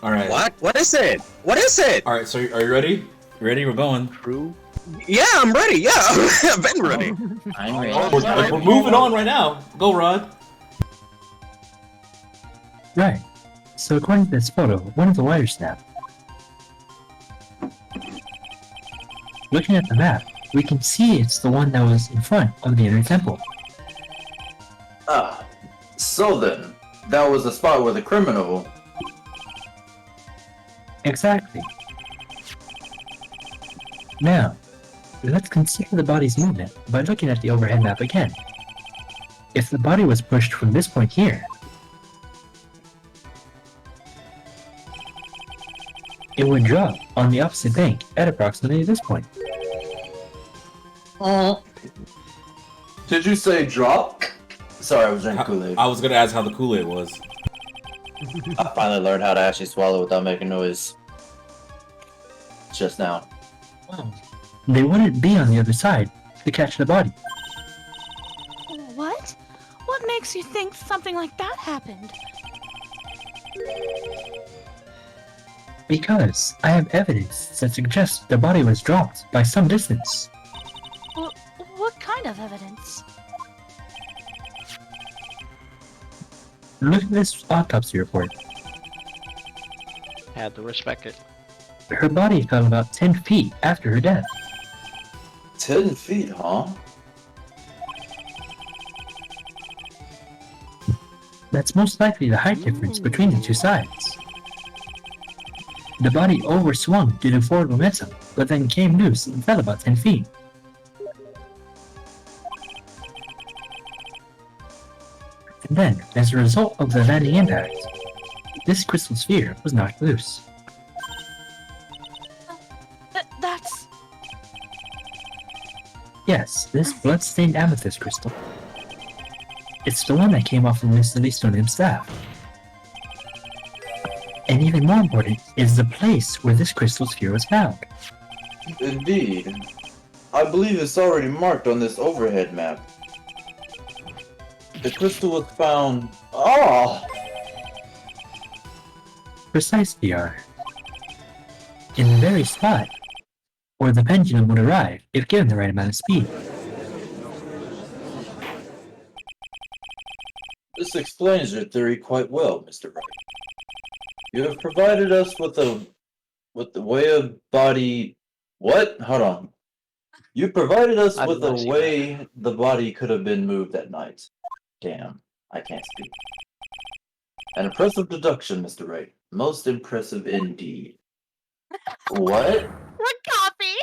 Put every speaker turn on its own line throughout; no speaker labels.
All right.
What? What is it? What is it?
All right. So are you ready? Ready? We're going.
True.
Yeah, I'm ready. Yeah, I've been ready.
I'm ready.
We're moving on right now. Go, Rod.
Right. So according to this photo, one of the wires snapped. Looking at the map, we can see it's the one that was in front of the inner temple.
Ah, so then, that was the spot where the criminal...
Exactly. Now, let's consider the body's movement by looking at the overhead map again. If the body was pushed from this point here, it would drop on the opposite bank at approximately this point.
Did you say drop? Sorry, I was drinking Kool-Aid.
I was gonna ask how the Kool-Aid was.
I finally learned how to actually swallow without making noise. Just now.
They wouldn't be on the other side to catch the body.
What? What makes you think something like that happened?
Because I have evidence that suggests the body was dropped by some distance.
What kind of evidence?
Look at this autopsy report.
Had to respect it.
Her body fell about 10 feet after her death.
10 feet, huh?
That's most likely the height difference between the two sides. The body overswung due to forward momentum, but then came loose and fell about 10 feet. And then, as a result of the landing impact, this crystal sphere was knocked loose.
That's...
Yes, this blood-stained amethyst crystal. It's the one that came off of Mr. Leeston's staff. And even more important is the place where this crystal sphere was found.
Indeed. I believe it's already marked on this overhead map. The crystal was found... Oh!
Precisely, R. In the very spot where the pendulum would arrive if given the right amount of speed.
This explains your theory quite well, Mr. Wright. You have provided us with the way of body... What? Hold on. You provided us with a way the body could have been moved that night. Damn, I can't speak. An impressive deduction, Mr. Wright. Most impressive indeed. What?
What coffee?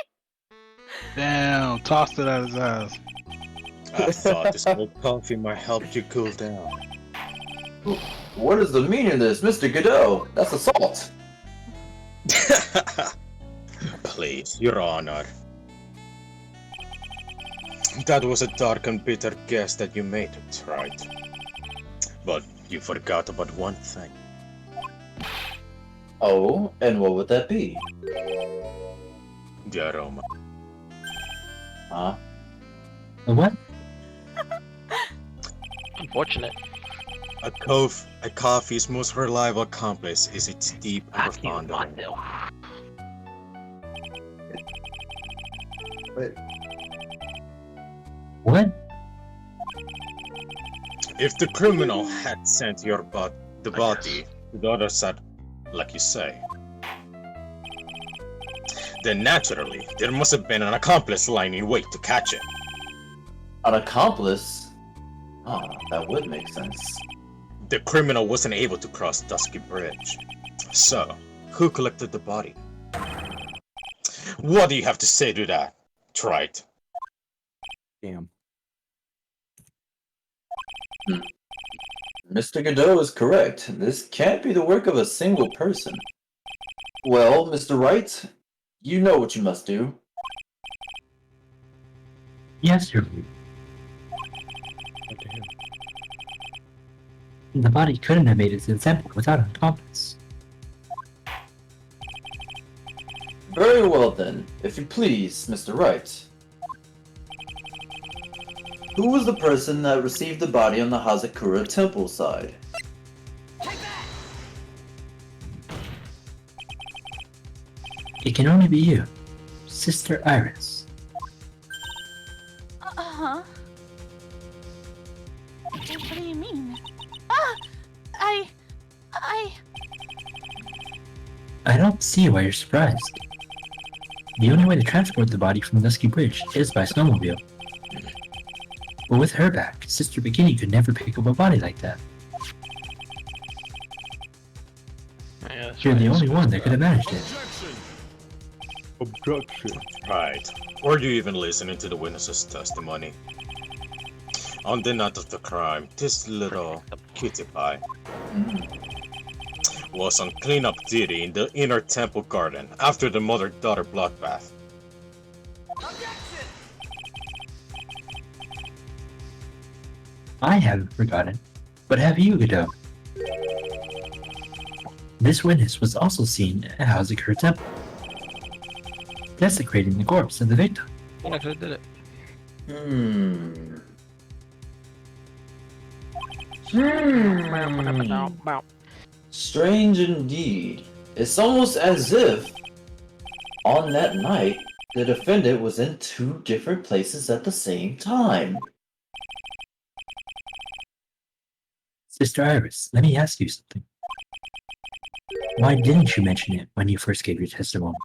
Damn, tossed it at his ass.
I thought this cold coffee might help you cool down.
What is the meaning of this, Mr. Godot? That's assault.
Please, Your Honor. That was a dark and bitter guess that you made it, right? But you forgot about one thing.
Oh, and what would that be?
The aroma.
Huh?
The what?
Unfortunate.
A coffee's most reliable accomplice is its deep and profound aroma.
Wait.
What?
If the criminal had sent the body to the other side, like you say, then naturally there must have been an accomplice lying in wait to catch it.
An accomplice? Oh, that would make sense.
The criminal wasn't able to cross Dusky Bridge. So, who collected the body? What do you have to say to that? Try it.
Damn.
Mr. Godot is correct. This can't be the work of a single person. Well, Mr. Wright, you know what you must do.
Yes, sir. The body couldn't have made it to the temple without an accomplice.
Very well then, if you please, Mr. Wright. Who was the person that received the body on the Hazakura temple side?
It can only be you, Sister Iris.
Uh-huh. What do you mean? Ah!
I don't see why you're surprised. The only way to transport the body from Dusky Bridge is by snowmobile. But with her back, Sister Bikini could never pick up a body like that.
Yeah, that's
You're
right,
the
it's
only one
supposed
that
to
could have managed it.
Objection.
Right. Were you even listening to the witness's testimony? On the night of the crime, this little cutie pie was on cleanup duty in the inner temple garden after the mother-daughter bloodbath.
I haven't forgotten, but have you, Godot? This witness was also seen at Hazakura Temple, desecrating the corpse of the victim.
You know, could have did it.
Strange indeed. It's almost as if, on that night, the defendant was in two different places at the same time.
Sister Iris, let me ask you something. Why didn't you mention it when you first gave your testimony?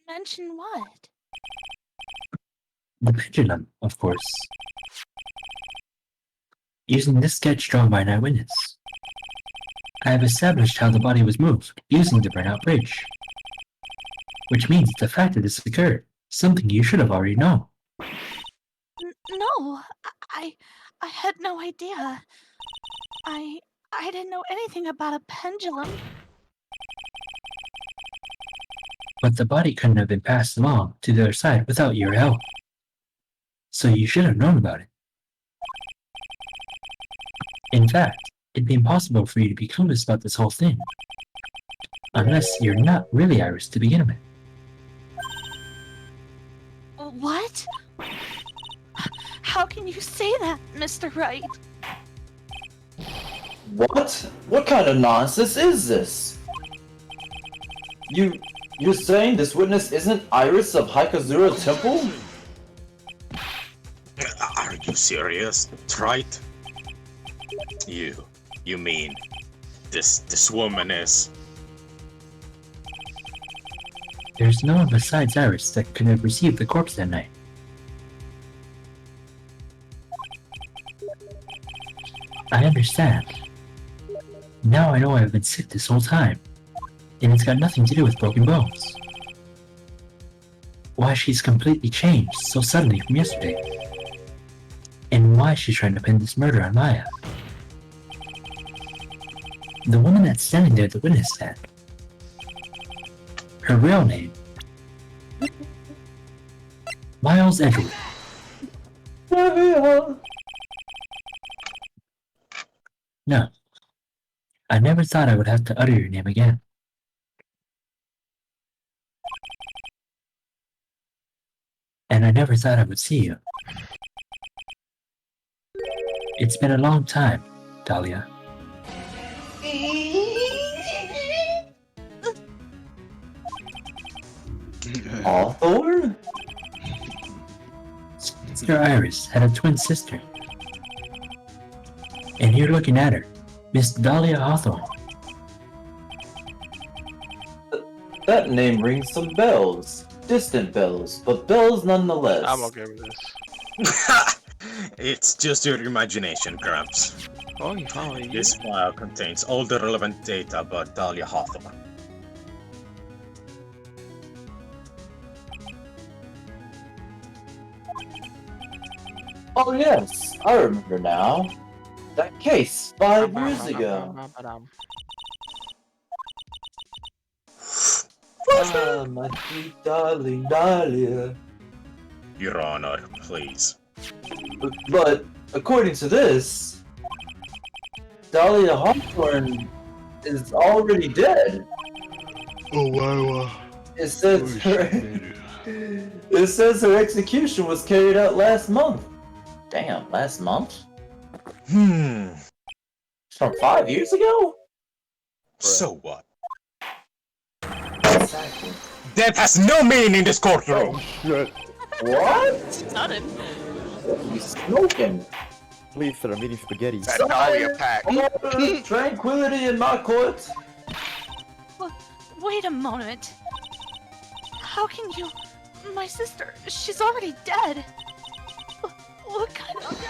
Mention what?
The pendulum, of course. Using this sketch drawn by an eyewitness, I have established how the body was moved using the burnout bridge. Which means the fact that this occurred, something you should have already known.
No, I had no idea. I didn't know anything about a pendulum.
But the body couldn't have been passed along to the other side without your help. So you should have known about it. In fact, it'd be impossible for you to be clueless about this whole thing. Unless you're not really Iris to begin with.
What? How can you say that, Mr. Wright?
What? What kind of nonsense is this? You're saying this witness isn't Iris of Haikazura Temple?
Are you serious? Right? You mean this woman is?
There's no one besides Iris that could have received the corpse that night. I understand. Now I know I've been sick this whole time, and it's got nothing to do with broken bones. Why she's completely changed so suddenly from yesterday, and why she's trying to pin this murder on Maya. The woman that's standing there at the witness stand. Her real name, Miles Edgewood. No, I never thought I would have to utter your name again. And I never thought I would see you. It's been a long time, Dahlia.
Hawthorne?
Sister Iris had a twin sister. And you're looking at her, Miss Dahlia Hawthorne.
That name rings some bells. Distant bells, but bells nonetheless.
I'm okay with this.
It's just your imagination, Gramps.
Oh, you finally.
This file contains all the relevant data about Dahlia Hawthorne.
Oh yes, I remember now. That case 5 years ago. Ah, my sweet darling Dahlia.
Your Honor, please.
But according to this, Dahlia Hawthorne is already dead.
Oh wow.
It says it says her execution was carried out last month. Damn, last month? From 5 years ago?
So what?
Exactly.
Death has no meaning in this courtroom!
Shit.
What?
Sudden.
He's smoking.
Please, sir, I'm eating spaghetti.
That Dahlia pack.
Order tranquility in my court.
Wait a moment. How can you... My sister, she's already dead. What kind of...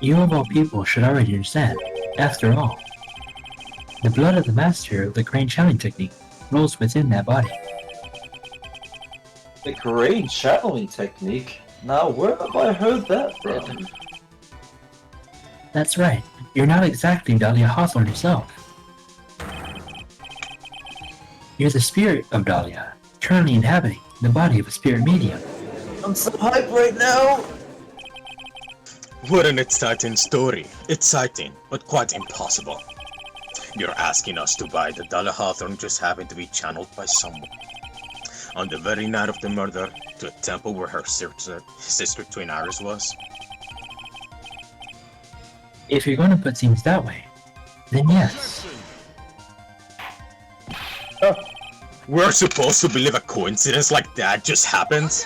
You of all people should already understand. After all, the blood of the master of the crane channeling technique rolls within that body.
The crane channeling technique? Now, where have I heard that from?
That's right. You're not exactly Dahlia Hawthorne herself. You're the spirit of Dahlia, currently inhabiting the body of a spirit medium.
I'm so hyped right now!
What an exciting story. Exciting, but quite impossible. You're asking us to buy the Dahlia Hawthorne just happened to be channeled by someone. On the very night of the murder, to a temple where her sister twin Iris was.
If you're going to put things that way, then yes.
We're supposed to believe a coincidence like that just happens?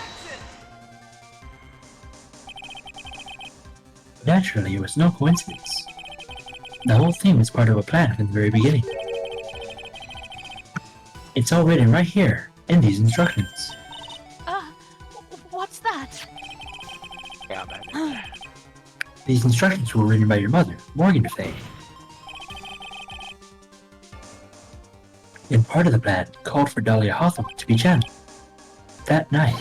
Naturally, it was no coincidence. The whole thing was part of a plan from the very beginning. It's all written right here in these instructions.
What's that?
Yeah, man.
These instructions were written by your mother, Morgan Fay. And part of the plan called for Dahlia Hawthorne to be channeled. That night,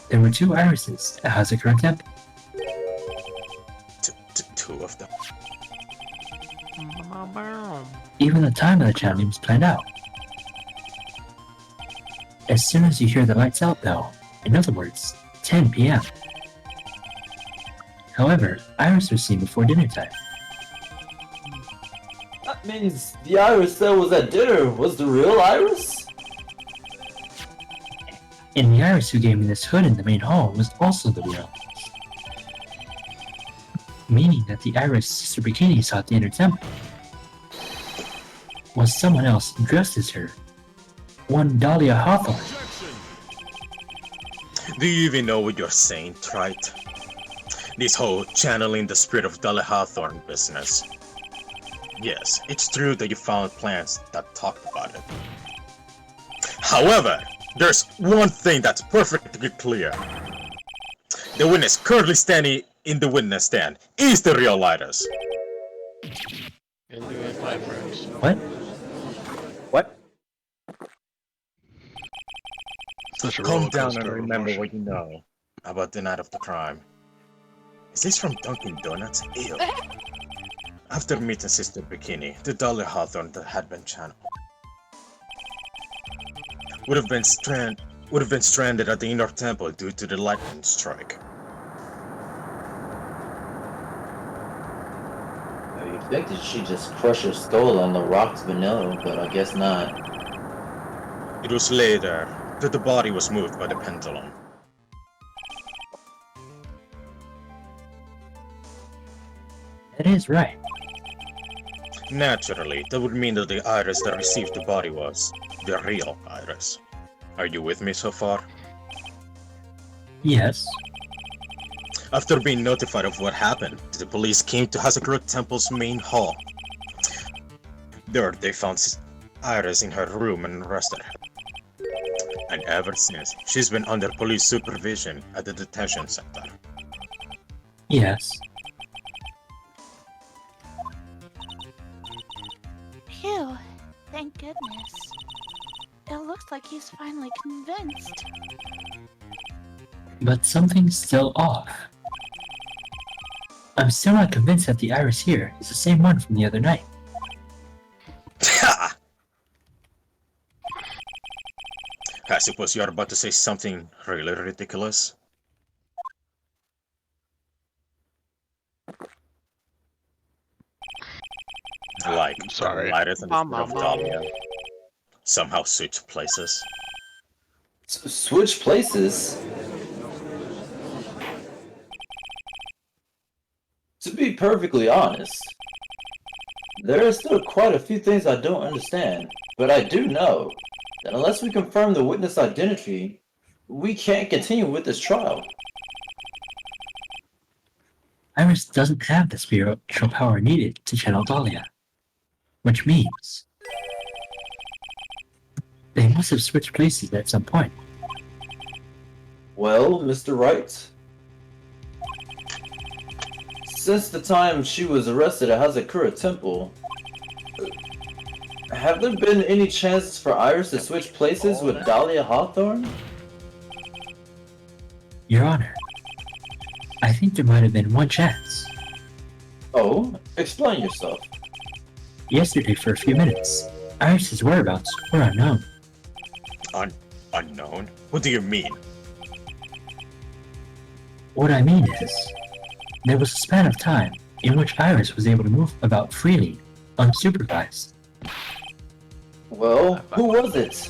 there were 2 irises at Hazakura Temple.
Two of them.
Even the time of the channeling was planned out. As soon as you hear the lights out bell, in other words, 10 p.m. However, Iris was seen before dinner time.
That means the Iris that was at dinner was the real Iris?
And the Iris who gave me this hood in the main hall was also the real. Meaning that the Iris Sister Bikini saw at the inner temple was someone else dressed as her. One Dahlia Hawthorne.
Do you even know what you're saying, Wright? This whole channeling the spirit of Dahlia Hawthorne business. Yes, it's true that you found plans that talked about it. However, there's one thing that's perfectly clear. The witness currently standing in the witness stand is the real Iris.
And doing my friends.
What?
What?
Such a
Calm
roller
down
coaster
and
of
remember
emotion.
what you know about the night of the crime. Is this from Dunkin' Donuts? Ew. After meeting Sister Bikini, the Dahlia Hawthorne that had been channeled would have been stranded at the inner temple due to the lightning strike.
You'd think that she just crushed her skull on the rocks below, but I guess not.
It was later that the body was moved by the pendulum.
That is right.
Naturally, that would mean that the Iris that received the body was the real Iris. Are you with me so far?
Yes.
After being notified of what happened, the police came to Hazakura Temple's main hall. There they found Iris in her room and arrested her. And ever since, she's been under police supervision at the detention center.
Yes.
Phew. Thank goodness. It looks like he's finally convinced.
But something's still off. I'm still not convinced that the Iris here is the same one from the other night.
I suppose you're about to say something really ridiculous. Like,
I'm sorry.
Iris and the Spirit of Dahlia somehow switch places.
Switch places? To be perfectly honest, There are still quite a few things I don't understand, but I do know that unless we confirm the witness identity, we can't continue with this trial.
Iris doesn't have the spiritual power needed to channel Dahlia, which means they must have switched places at some point.
Well, Mr. Wright, since the time she was arrested at Hazakura Temple, have there been any chances for Iris to switch places with Dahlia Hawthorne?
Your Honor, I think there might have been one chance.
Oh, explain yourself.
Yesterday, for a few minutes, Iris's whereabouts were unknown.
Unknown? What do you mean?
What I mean is, there was a span of time in which Iris was able to move about freely, unsupervised.
Well, who was it?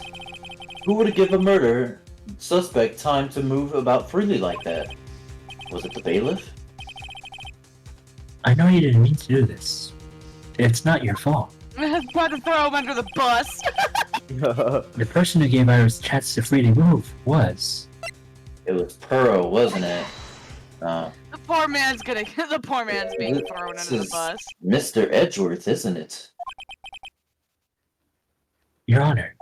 Who would give a murder suspect time to move about freely like that? Was it the bailiff?
I know you didn't mean to do this. It's not your fault.
About to throw him under the bus.
The person who gave Iris a chance to freely move was...
It was Pearl, wasn't it?
The poor man's being thrown
This
under the
is
bus.
Mr. Edgeworth, isn't it?
Your Honor.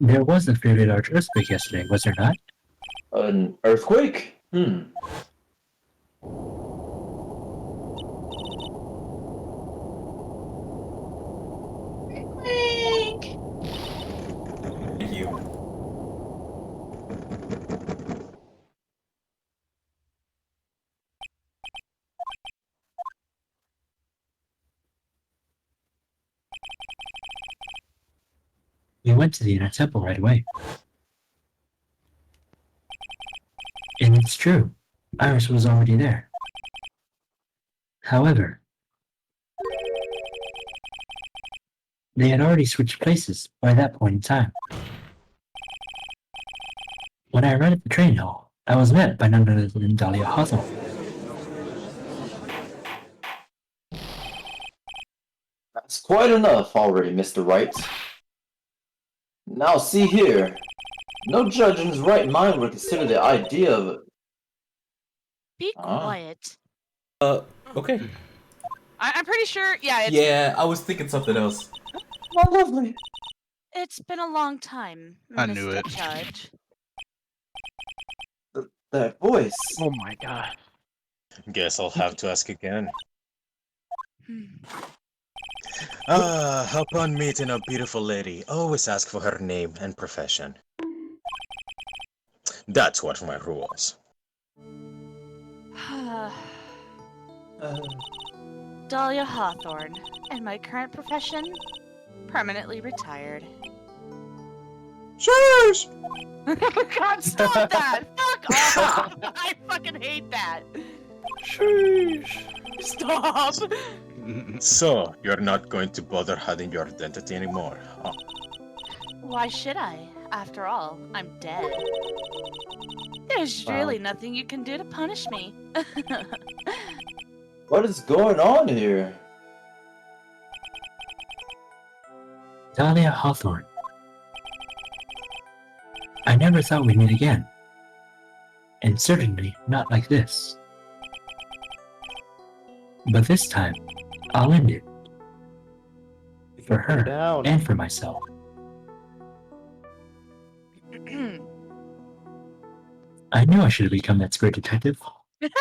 There was a fairly large earthquake yesterday, was there not?
An earthquake?
Thank you.
We went to the inner temple right away. And it's true, Iris was already there. However, they had already switched places by that point in time. When I arrived at the train hall, I was met by none other than Dahlia Hawthorne.
That's quite enough already, Mr. Wright. Now see here. No judge in his right mind would consider the idea of...
Be quiet.
Okay.
I'm pretty sure, yeah,
Yeah, I was thinking something else.
Oh, lovely.
it's been a long time,
I knew
Mr.
it.
Judge.
That voice.
Oh my god.
Guess I'll have to ask again.
Hmm.
Upon meeting a beautiful lady, always ask for her name and profession. That's what my rules.
Dahlia Hawthorne, and my current profession? Permanently retired.
Shush!
God, stop that! Fuck off! I fucking hate that!
Sheesh.
Stop!
So, you're not going to bother hiding your identity anymore, huh?
Why should I? After all, I'm dead. There's really nothing you can do to punish me.
What is going on here?
Dahlia Hawthorne. I never thought we'd meet again. And certainly not like this. But this time, I'll end it. For her,
Down.
and for myself. I knew I should have become that spirit detective.
Let's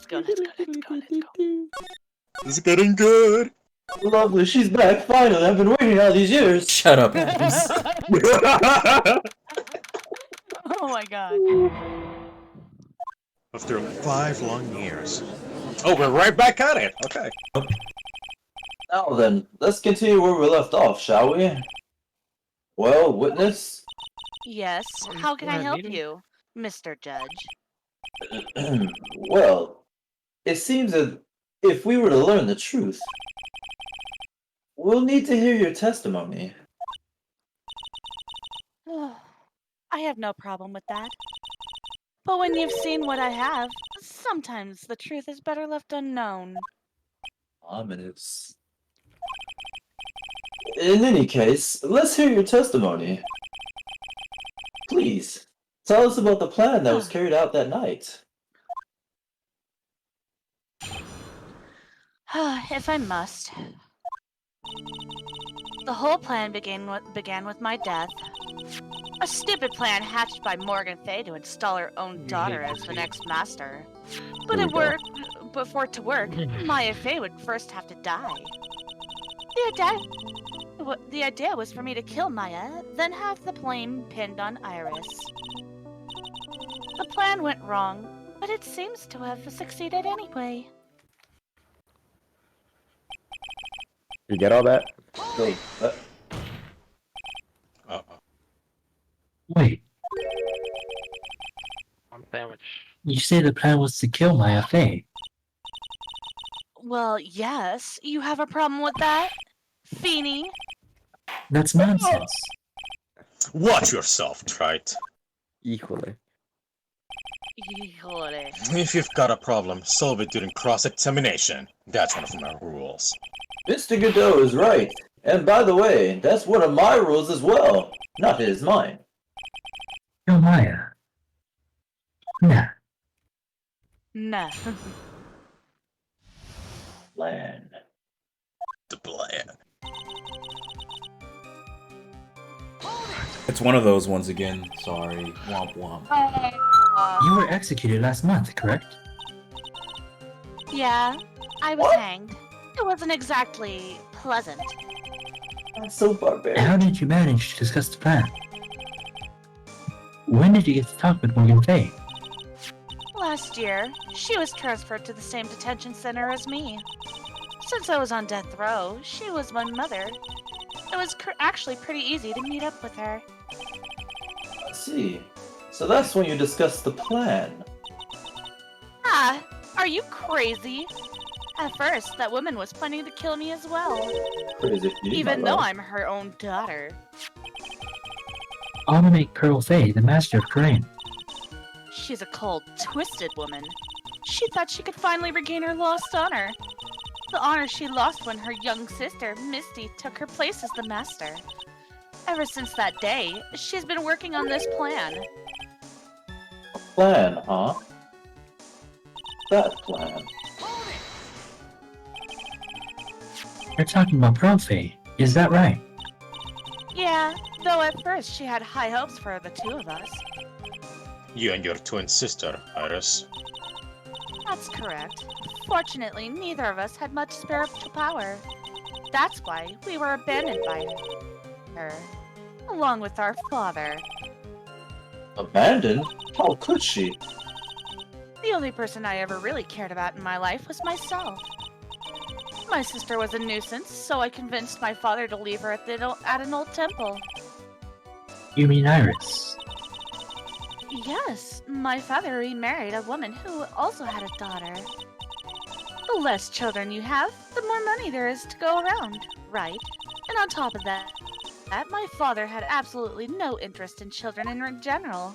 go, let's go, let's go, let's go.
It's getting good!
Lovely, she's back, finally! I've been waiting all these years!
Shut up, Adams.
Oh my god.
After 5 long years. Oh, we're right back at it! Okay.
Now then, let's continue where we left off, shall we? Well, witness?
Yes, how can I help you, Mr. Judge?
Well, it seems that if we were to learn the truth, we'll need to hear your testimony.
I have no problem with that. But when you've seen what I have, sometimes the truth is better left unknown.
Ominous. In any case, let's hear your testimony. Please, tell us about the plan that was carried out that night.
If I must. The whole plan began with my death. A stupid plan hatched by Morgan Fay to install her own daughter as the next master. But
Here
it
we go.
worked. But for it to work, Maya Fay would first have to die. The idea was for me to kill Maya, then have the blame pinned on Iris. The plan went wrong, but it seems to have succeeded anyway.
You get all that?
Wait,
Uh-oh.
Wait,
One sandwich.
you say the plan was to kill Maya Fey?
Well, yes. You have a problem with that? Feeny?
That's nonsense.
Watch yourself, Wright.
Equally.
Híjole.
If you've got a problem, solve it during cross-examination. That's one of my rules.
Mr. Godot is right. And by the way, that's one of my rules as well. Not his, mine.
Kill Maya? Nah.
Nah.
Plan.
The plan.
It's one of those ones again. Sorry. Womp womp.
You were executed last month, correct?
Yeah, I was hanged. It wasn't exactly pleasant.
That's so
And
barbaric.
how did you manage to discuss the plan? When did you get to talk with Morgan Fay?
Last year, she was transferred to the same detention center as me. Since I was on death row, she was my mother. It was actually pretty easy to meet up with her.
I see. So that's when you discussed the plan.
Ah, are you crazy? At first, that woman was planning to kill me as well,
Crazy for you,
even
my
though
love.
I'm her own daughter.
I want to make Pearl Fay the master of terrain.
She's a cold, twisted woman. She thought she could finally regain her lost honor. The honor she lost when her young sister, Misty, took her place as the master. Ever since that day, she's been working on this plan.
Plan, huh? That plan.
You're talking about Pearl Fay, is that right?
Yeah, though at first she had high hopes for the two of us.
You and your twin sister, Iris.
That's correct. Fortunately, neither of us had much spiritual power. That's why we were abandoned by her, along with our father.
Abandoned? How could she?
The only person I ever really cared about in my life was myself. My sister was a nuisance, so I convinced my father to leave her at an old temple.
You mean Iris?
Yes, my father remarried a woman who also had a daughter. The less children you have, the more money there is to go around, right? And on top of that, my father had absolutely no interest in children in general.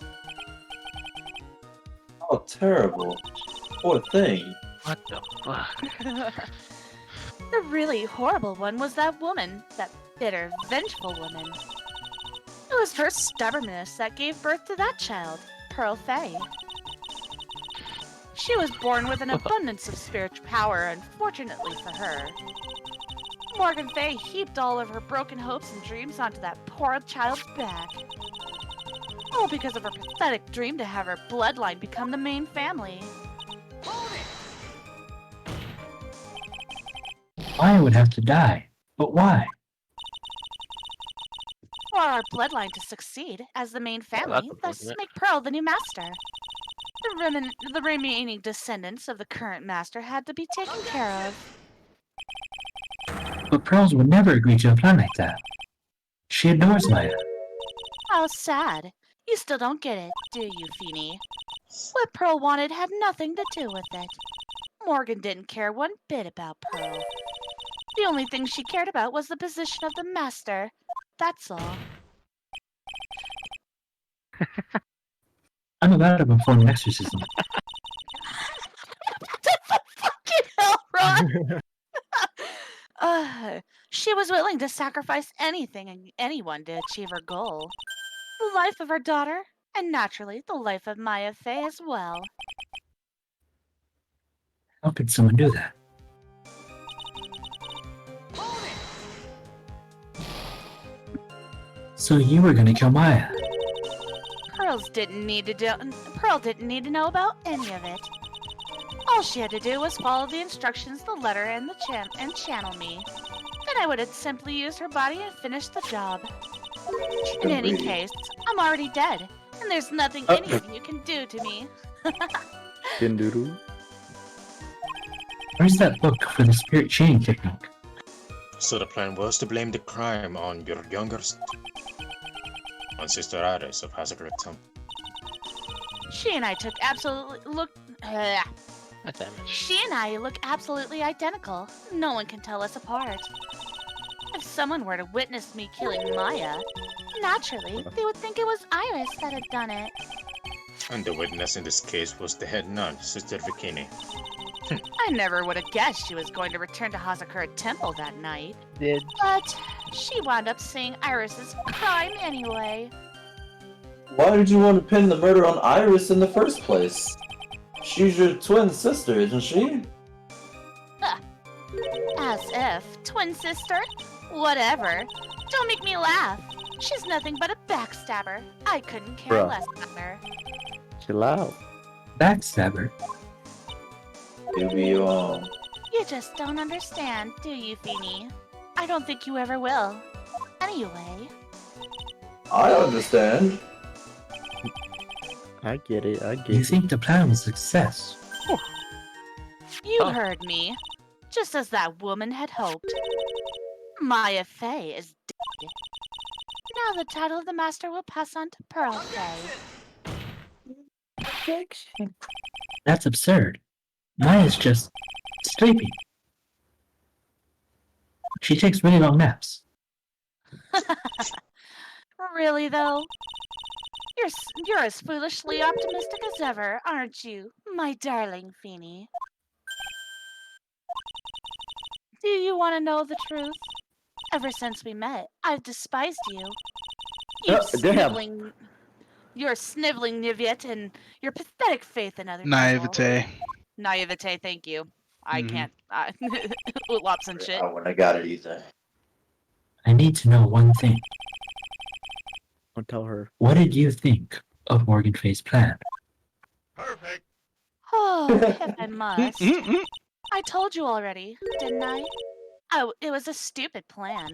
Oh, terrible. Poor thing.
What the fuck?
The really horrible one was that woman, that bitter, vengeful woman. It was her stubbornness that gave birth to that child, Pearl Fay. She was born with an abundance of spiritual power, unfortunately for her. Morgan Fay heaped all of her broken hopes and dreams onto that poor child's back. All because of her pathetic dream to have her bloodline become the main family.
Maya would have to die, but why?
For our bloodline to succeed as the main family, thus
unfortunate.
make Pearl the new master. The remaining descendants of the current master had to be taken care of.
But Pearls would never agree to a plan like that. She adores Maya.
How sad. You still don't get it, do you, Feeny? What Pearl wanted had nothing to do with it. Morgan didn't care one bit about Pearl. The only thing she cared about was the position of the master. That's all.
I'm about to perform an exorcism.
Fucking hell, Ron! She was willing to sacrifice anything and anyone to achieve her goal. The life of her daughter, and naturally, the life of Maya Fey as well.
How could someone do that? So you were gonna kill Maya.
Pearl didn't need to know about any of it. All she had to do was follow the instructions, the letter, and channel me. Then I would have simply used her body and finished the job. In any case, I'm already dead, and there's nothing any of you can do to me.
Gindoodoo.
Where's that book for the spirit chaining technique?
So the plan was to blame the crime on your younger on Sister Iris of Hazard Temple.
She and I took She and I look absolutely identical. No one can tell us apart. If someone were to witness me killing Maya, naturally, they would think it was Iris that had done it.
And the witness in this case was the head nun, Sister Bikini.
I never would have guessed she was going to return to Hazakura Temple that night.
Did
But she wound up seeing Iris's crime anyway.
Why did you want to pin the murder on Iris in the first place? She's your twin sister, isn't she?
As if. Twin sister? Whatever. Don't make me laugh. She's nothing but a backstabber. I couldn't care
Bruh.
less about her.
Chill out.
Backstabber.
Maybe
You just don't understand, do you, Feeny? I don't think you ever will. Anyway,
I understand.
I get it. I get
You
it.
think the plan was a success?
you heard me. Just as that woman had hoped. Maya Fey is dead. Now the title of the master will pass on to Pearl Fey.
That's absurd. Maya's just sleeping. She takes really long naps.
Really, though? You're as foolishly optimistic as ever, aren't you, my darling Feeny? Do you want to know the truth? Ever since we met, I've despised you.
Damn.
Your sniveling Niviet and your pathetic faith in other people.
Naivete.
Naivete, thank you. I
Mhm.
can't. Lops and shit.
I wouldn't have got it either.
I need to know one thing.
Don't tell her.
What did you think of Morgan Fay's plan?
Oh, if I must.
Mm-mm-mm.
I told you already, didn't I? It was a stupid plan.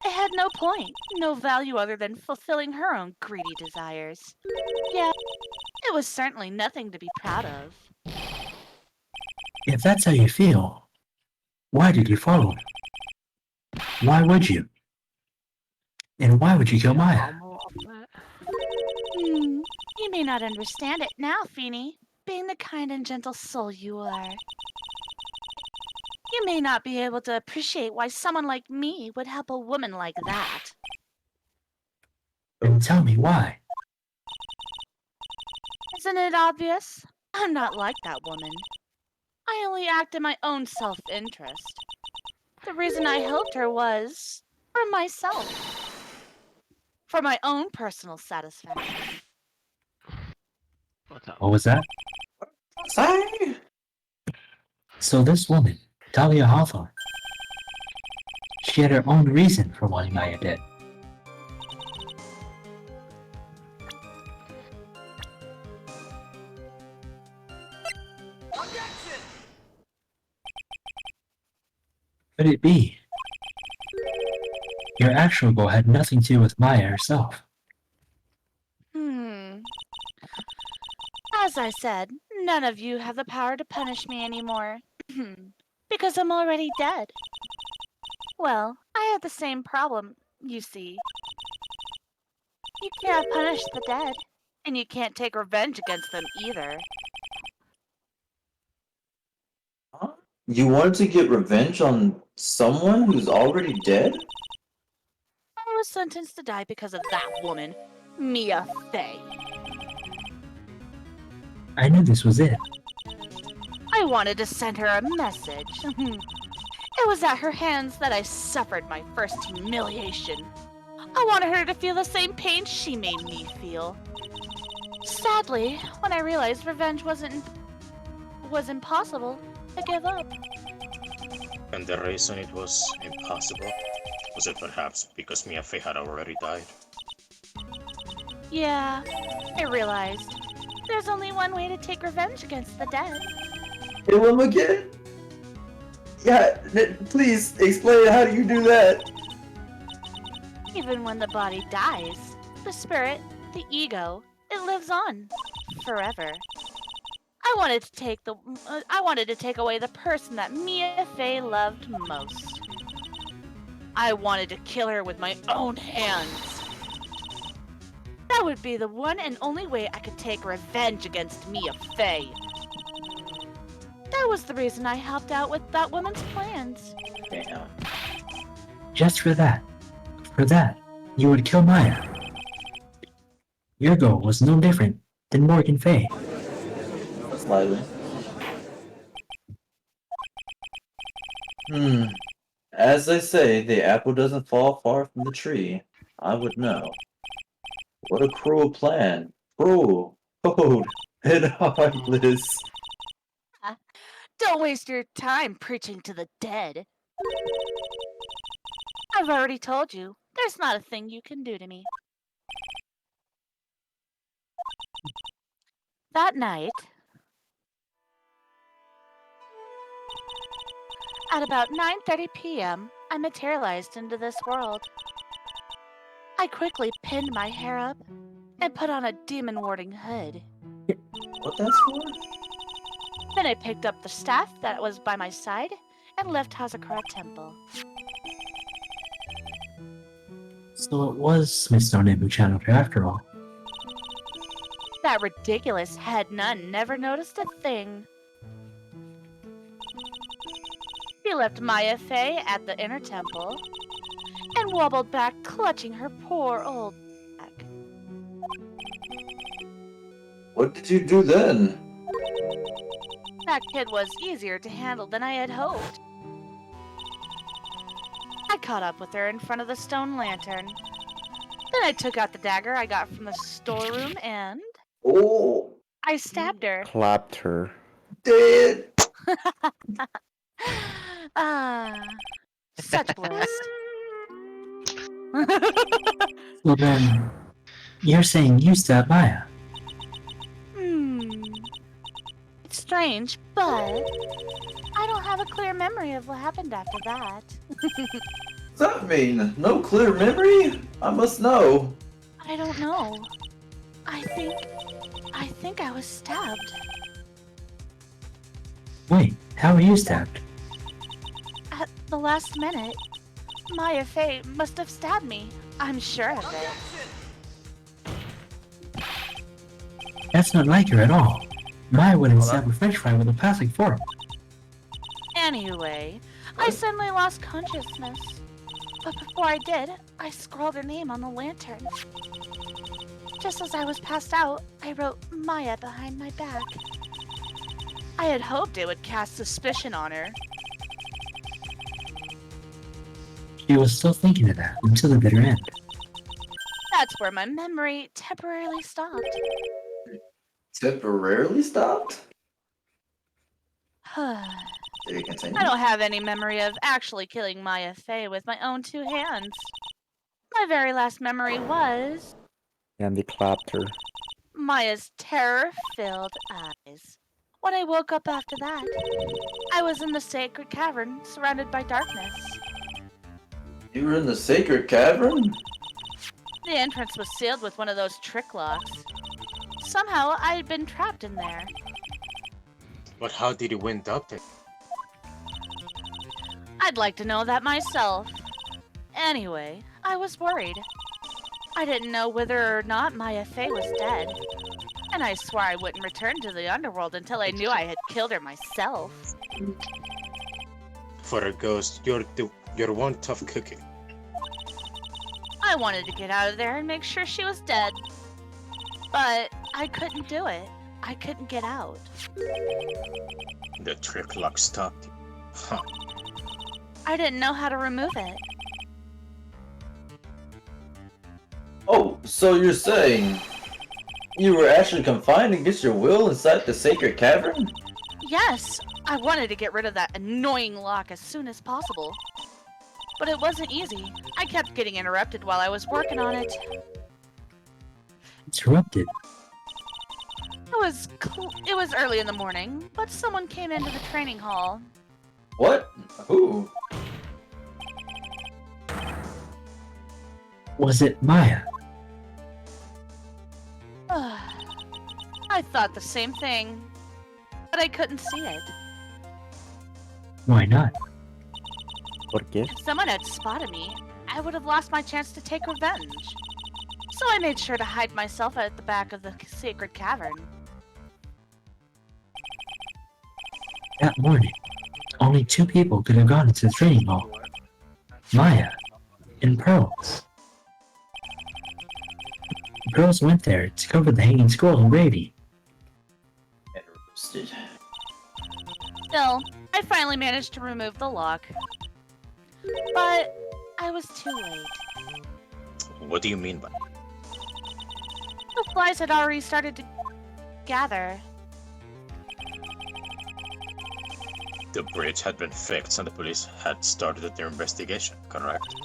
It had no point, no value other than fulfilling her own greedy desires. Yeah, it was certainly nothing to be proud of.
If that's how you feel, why did you follow her? Why would you? And why would you kill Maya?
You may not understand it now, Feeny, being the kind and gentle soul you are. You may not be able to appreciate why someone like me would help a woman like that.
Then tell me why.
Isn't it obvious? I'm not like that woman. I only act in my own self-interest. The reason I helped her was for myself. For my own personal satisfaction.
What was that?
Sorry.
So this woman, Talia Hawthorne, she had her own reason for wanting Maya dead. Could it be? Your actual goal had nothing to do with Maya herself.
As I said, none of you have the power to punish me anymore. Because I'm already dead. Well, I have the same problem, you see. You can't punish the dead, and you can't take revenge against them either.
You wanted to get revenge on someone who's already dead?
I was sentenced to die because of that woman, Mia Fey.
I knew this was it.
I wanted to send her a message. It was at her hands that I suffered my first humiliation. I wanted her to feel the same pain she made me feel. Sadly, when I realized revenge was impossible, I gave up.
And the reason it was impossible? Was it perhaps because Mia Fey had already died?
Yeah, I realized. There's only one way to take revenge against the dead.
Kill him again? Yeah, please explain how do you do that?
Even when the body dies, the spirit, the ego, it lives on forever. I wanted to take away the person that Mia Fey loved most. I wanted to kill her with my own hands. That would be the one and only way I could take revenge against Mia Fey. That was the reason I helped out with that woman's plans.
Damn.
Just for that. For that, you would kill Maya. Your goal was no different than Morgan Fay.
Slightly. As they say, the apple doesn't fall far from the tree. I would know. What a cruel plan. Cruel, cold, and heartless.
Don't waste your time preaching to the dead. I've already told you, there's not a thing you can do to me. That night, at about 9:30 p.m., I materialized into this world. I quickly pinned my hair up and put on a demon-warding hood.
What that's for?
Then I picked up the staff that was by my side and left Hazakura Temple.
So it was Miss Noname who channeled her after all.
That ridiculous head nun never noticed a thing. She left Maya Fey at the inner temple and wobbled back, clutching her poor old back.
What did you do then?
That kid was easier to handle than I had hoped. I caught up with her in front of the stone lantern. Then I took out the dagger I got from the storeroom and
Oh,
I stabbed her.
Clapped her.
dead.
Such bliss.
So then, you're saying you stabbed Maya?
It's strange, but I don't have a clear memory of what happened after that.
What's that mean? No clear memory? I must know.
I don't know. I think I was stabbed.
Wait, how were you stabbed?
At the last minute, Maya Fey must have stabbed me. I'm sure of it.
That's not like her at all. Maya wouldn't stab a french fry with a plastic fork.
Anyway, I suddenly lost consciousness. But before I did, I scrawled her name on the lantern. Just as I was passed out, I wrote Maya behind my back. I had hoped it would cast suspicion on her.
She was still thinking of that until the bitter end.
That's where my memory temporarily stopped.
Temporarily stopped?
I
Did it continue?
don't have any memory of actually killing Maya Fey with my own two hands. My very last memory was
And they clapped her.
Maya's terror-filled eyes. When I woke up after that, I was in the sacred cavern, surrounded by darkness.
You were in the sacred cavern?
The entrance was sealed with one of those trick locks. Somehow, I had been trapped in there.
But how did you end up there?
I'd like to know that myself. Anyway, I was worried. I didn't know whether or not Maya Fey was dead. And I swore I wouldn't return to the underworld until I knew I had killed her myself.
For a ghost, you're one tough cookie.
I wanted to get out of there and make sure she was dead. But I couldn't do it. I couldn't get out.
The trick lock stopped you. Huh.
I didn't know how to remove it.
Oh, so you're saying you were actually confined against your will inside the sacred cavern?
Yes, I wanted to get rid of that annoying lock as soon as possible. But it wasn't easy. I kept getting interrupted while I was working on it.
Interrupted.
It was early in the morning, but someone came into the training hall.
What? Who?
Was it Maya?
I thought the same thing, but I couldn't see it.
Why not?
¿Por qué?
If someone had spotted me, I would have lost my chance to take revenge. So I made sure to hide myself at the back of the sacred cavern.
That morning, only 2 people could have gone into the training hall. Maya and Pearls. Pearls went there to cover the hanging scroll and Brady.
And roasted.
Still, I finally managed to remove the lock. But I was too late.
What do you mean by
The flies had already started to gather.
the bridge had been fixed and the police had started their investigation, correct?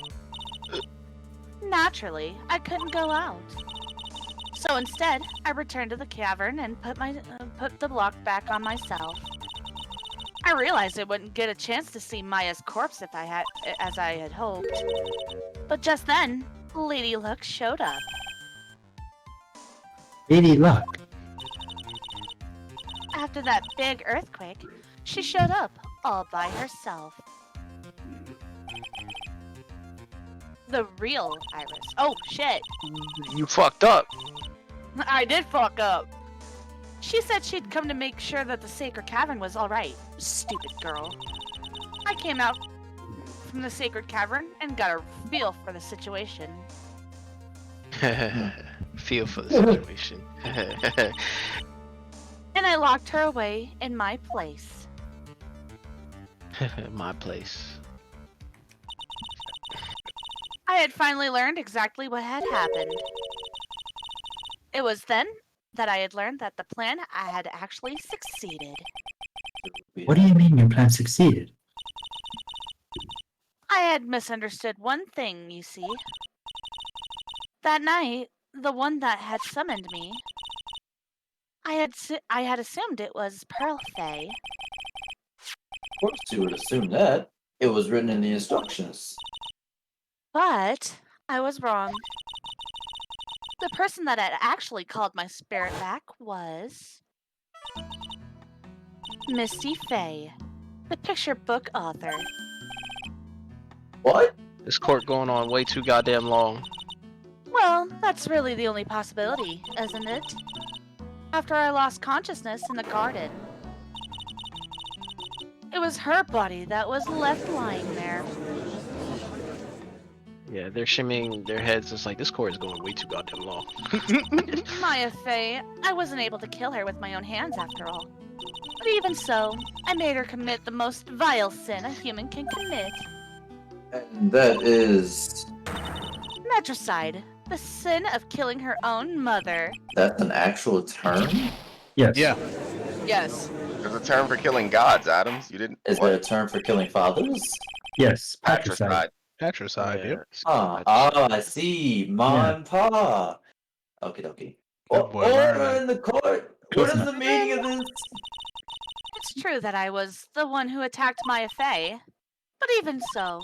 Naturally, I couldn't go out. So instead, I returned to the cavern and put the block back on myself. I realized I wouldn't get a chance to see Maya's corpse as I had hoped. But just then, Lady Luck showed up.
Lady Luck.
After that big earthquake, she showed up all by herself. The real Iris. Oh, shit.
You fucked up.
I did fuck up. She said she'd come to make sure that the sacred cavern was alright. Stupid girl. I came out from the sacred cavern and got a feel for the situation.
Feel for the situation.
And I locked her away in my place.
My place.
I had finally learned exactly what had happened. It was then that I had learned that the plan had actually succeeded.
What do you mean your plan succeeded?
I had misunderstood one thing, you see. That night, the one that had summoned me, I had assumed it was Pearl Faye.
Of course you would assume that. It was written in the instructions.
But I was wrong. The person that had actually called my spirit back was Misty Faye, the picture book author.
What?
This court going on way too goddamn long.
Well, that's really the only possibility, isn't it? After I lost consciousness in the garden, it was her body that was left lying there.
Yeah, they're shimmying their heads. It's like this court is going way too goddamn long.
Maya Faye, I wasn't able to kill her with my own hands after all. But even so, I made her commit the most vile sin a human can commit.
And that is...
Matricide, the sin of killing her own mother.
That's an actual term?
Yes.
Yeah.
Yes.
There's a term for killing gods, Adams. You didn't.
Is there a term for killing fathers?
Yes.
Patricide.
Patricide.
Patricide, yep.
I see. Ma and Pa. Okie dokie.
Good boy,
Order
Marlon.
in the court! What is the meaning of this?
It's true that I was the one who attacked Maya Faye. But even so,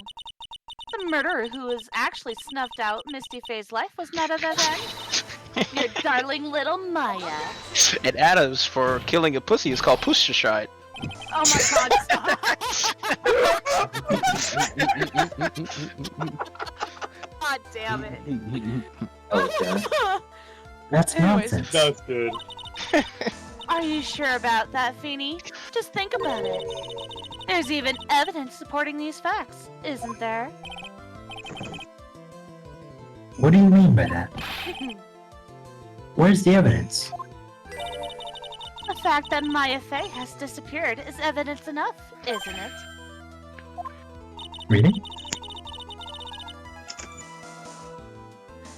the murderer who was actually snuffed out Misty Faye's life was none other than your darling little Maya.
And Adams for killing a pussy is called Pushicide.
Oh my god, stop. God damn it.
Okay.
That's
Anyways.
nonsense.
That's good.
Are you sure about that, Feeny? Just think about it. There's even evidence supporting these facts, isn't there?
What do you mean by that? Where's the evidence?
fact that Maya Fey has disappeared is evidence enough, isn't it?
Really?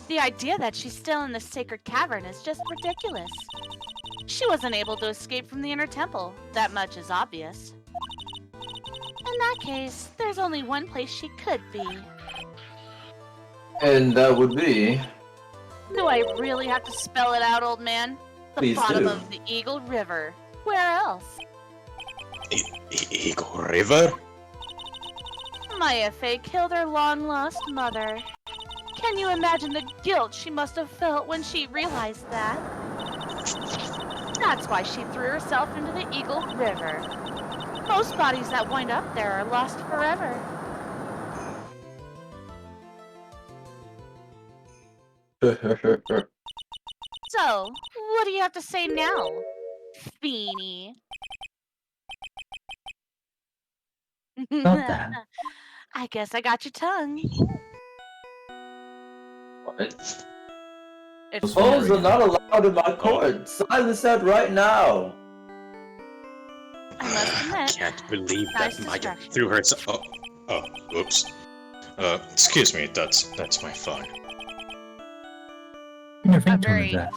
The idea that she's still in the sacred cavern is just ridiculous. She wasn't able to escape from the inner temple. That much is obvious. In that case, there's only one place she could be.
And that would be.
Do I really have to spell it out, old man? The
Please
bottom
do.
of the Eagle River. Where else?
Eagle River?
Maya Fey killed her long-lost mother. Can you imagine the guilt she must have felt when she realized that? That's why she threw herself into the Eagle River. Most bodies that wind up there are lost forever. So, what do you have to say now, Feeny?
About that.
I guess I got your tongue.
What?
It's
Phones
very-
are not allowed in my court. Silence that right now.
I must
I
admit,
can't believe
nice
that Maya
distraction.
threw herself. Oops. Excuse me, that's my phone.
Your
a
ringtone
very,
is that?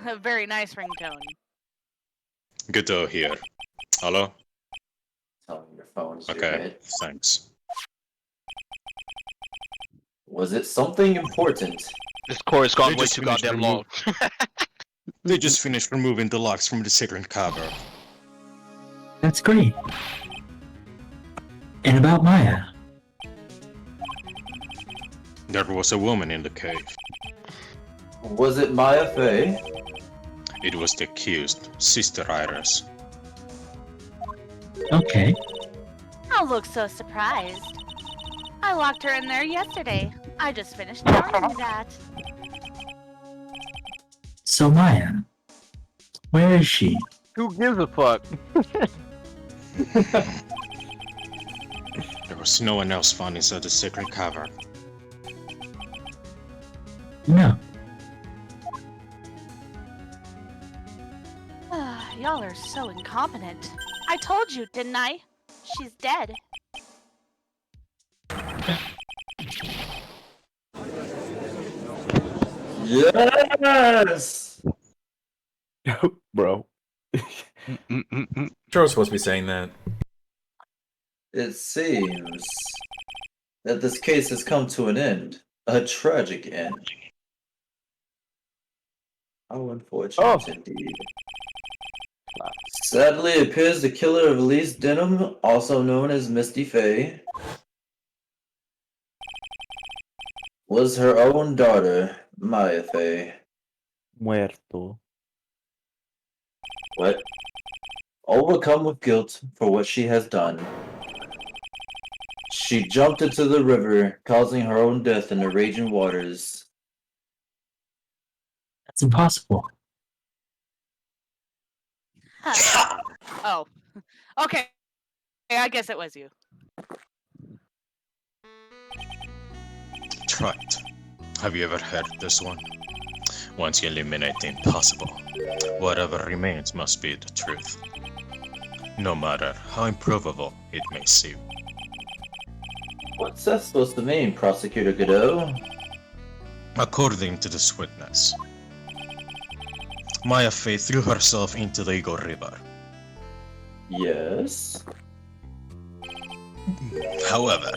a very nice ringtone.
Good to hear. Hello?
Tell me your phone's your
Okay,
head.
thanks.
Was it something important?
This core has gone
They
way
just
too
finished
goddamn long.
They just finished removing the locks from the sacred cavern.
That's great. And about Maya?
There was a woman in the cave.
Was it Maya Fey?
It was the accused, Sister Iris.
Okay.
Don't look so surprised. I locked her in there yesterday. I just finished telling you that.
So Maya, where is she?
Who gives a fuck?
There was no one else found inside the sacred cavern.
No.
Y'all are so incompetent. I told you, didn't I? She's dead.
Yes!
Bro.
Sure, was supposed to be saying that.
It seems that this case has come to an end. A tragic end. How unfortunate indeed. Sadly, it appears the killer of Elise Denham, also known as Misty Fey, was her own daughter, Maya Fey.
Muerto.
What? Overcome with guilt for what she has done, she jumped into the river, causing her own death in the raging waters.
That's impossible.
Huh. Oh. Okay. I guess it was you.
Right. Have you ever heard this one? Once you eliminate the impossible, whatever remains must be the truth. No matter how improbable it may seem.
What's that supposed to mean, Prosecutor Godot?
According to this witness, Maya Fey threw herself into the Eagle River.
Yes.
However,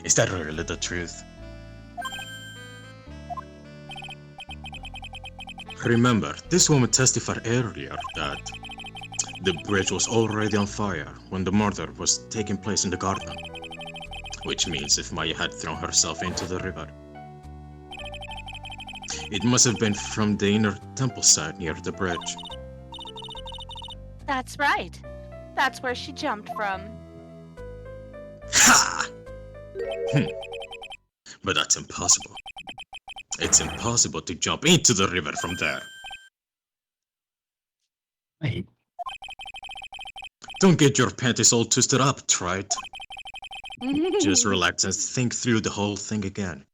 is that really the truth? Remember, this woman testified earlier that the bridge was already on fire when the murder was taking place in the garden. Which means if Maya had thrown herself into the river, it must have been from the inner temple side near the bridge.
That's right. That's where she jumped from.
Ha! But that's impossible. It's impossible to jump into the river from there.
Wait.
Don't get your panties all twisted up, Wright. Just relax and think through the whole thing again.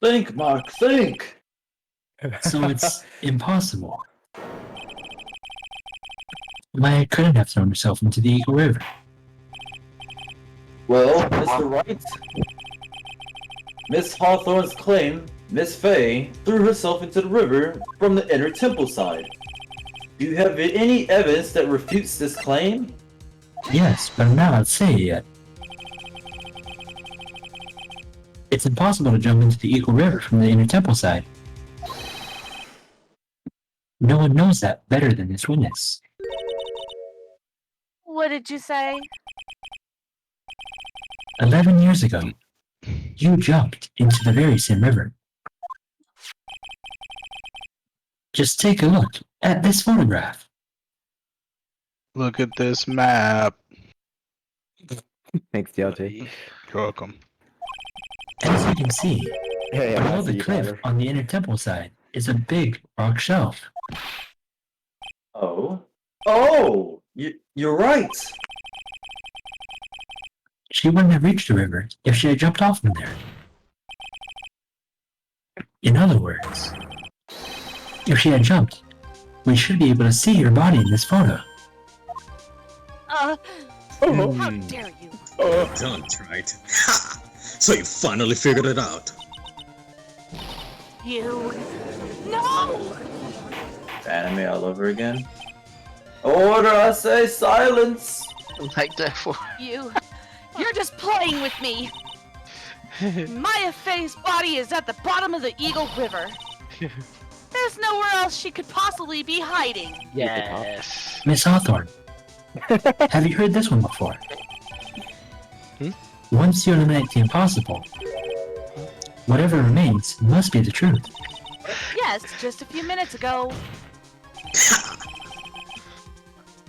Think, Mark, think!
So it's impossible. Maya couldn't have thrown herself into the Eagle River.
Well, Mr. Wright, Miss Hawthorne's claim Miss Fay threw herself into the river from the inner temple side. Do you have any evidence that refutes this claim?
Yes, but I'm not allowed to say it yet. It's impossible to jump into the Eagle River from the inner temple side. No one knows that better than this witness.
What did you say?
11 years ago, you jumped into the very same river. Just take a look at this photograph.
Look at this map.
Thanks, DLJ.
You're welcome.
As you can see,
Hey,
below
I see
the
you,
cliff
Tyler.
on the inner temple side is a big rock shelf.
Oh. Oh! You're right!
She wouldn't have reached the river if she had jumped off from there. In other words, if she had jumped, we should be able to see her body in this photo.
How
Hmm.
dare you?
Oh, don't, right? Ha! So you finally figured it out.
You. No!
Anime all over again. Order, I say silence!
Like that for.
You're just playing with me! Maya Fay's body is at the bottom of the Eagle River. There's nowhere else she could possibly be hiding.
Yes.
Miss Hawthorne, have you heard this one before? Once you eliminate the impossible, whatever remains must be the truth.
Yes, just a few minutes ago.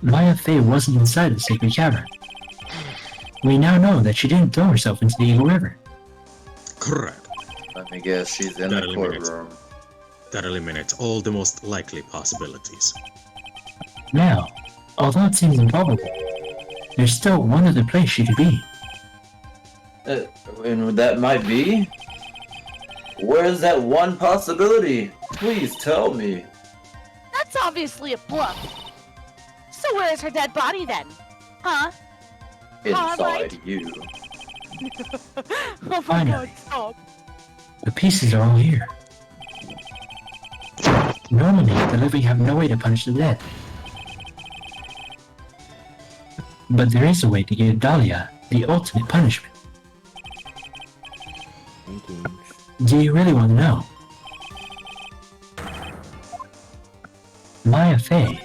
Maya Fay wasn't inside the sacred cavern. We now know that she didn't throw herself into the Eagle River.
Correct.
Let me guess, she's in
That
the
eliminates-
courtroom.
That eliminates all the most likely possibilities.
Now, although it seems improbable, there's still one other place she could be.
And that might be? Where's that one possibility? Please tell me.
That's obviously a bluff. So where's her dead body then? Huh?
Inside
Right.
you.
Oh my
Finally.
god, stop.
The pieces are all here. Normally, the living have no way to punish the dead. But there is a way to give Dahlia the ultimate punishment.
Thinking.
Do you really want to know? Maya Fay,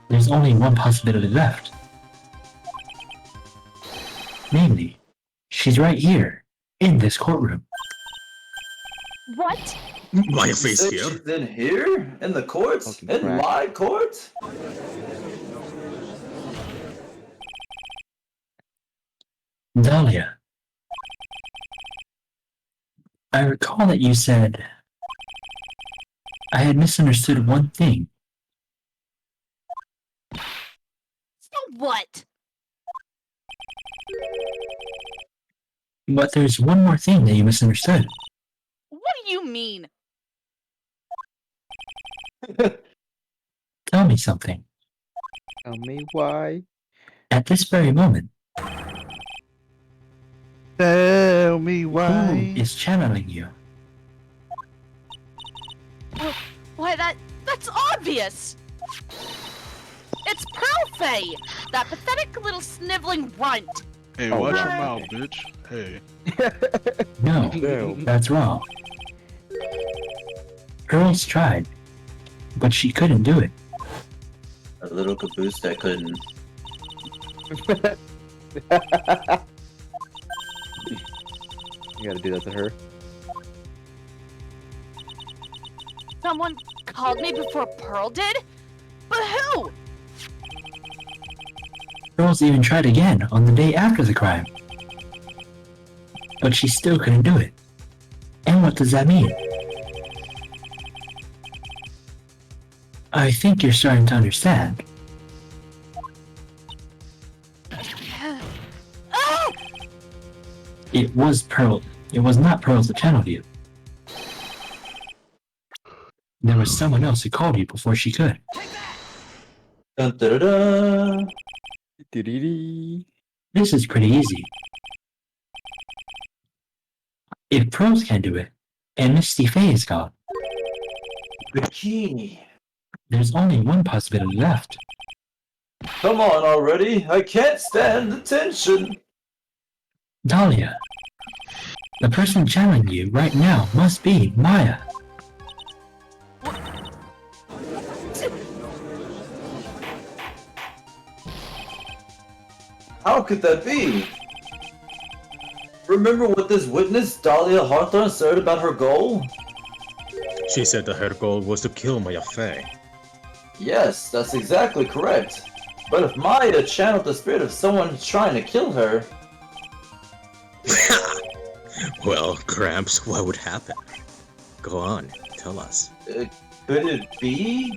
there's only one possibility left. Namely, she's right here, in this courtroom.
What?
Maya Fay's
Said
here.
she's in here? In the courts?
Fucking
In
crap.
my court?
Dahlia, I recall that you said I had misunderstood one thing.
So what?
But there's one more thing that you misunderstood.
What do you mean?
Tell me something.
Tell me why.
At this very moment,
Tell me
who
why.
is channeling you?
Why, that's obvious! It's Pearl Fay! That pathetic little sniveling runt!
Hey,
Oh,
watch
wow.
your mouth, bitch. Hey.
No,
No.
that's wrong. Pearl's tried, but she couldn't do it.
A little caboose that couldn't.
You gotta do that to her.
Someone called me before Pearl did? But who?
Pearl's even tried again on the day after the crime. But she still couldn't do it. And what does that mean? I think you're starting to understand.
Ah!
It was Pearl. It was not Pearl's that channeled you. There was someone else who called you before she could.
Dun, dun, dun, dun.
Dee-dee-dee.
This is pretty easy. If pros can do it, and Misty Faye is gone,
The key.
there's only one possibility left.
Come on already. I can't stand the tension.
Dahlia. The person channeling you right now must be Maya.
How could that be? Remember what this witness, Dahlia Hawthorne, said about her goal?
She said that her goal was to kill Maya Fey.
Yes, that's exactly correct. But if Maya channeled the spirit of someone trying to kill her...
Well, Gramps, what would happen? Go on, tell us.
Could it be?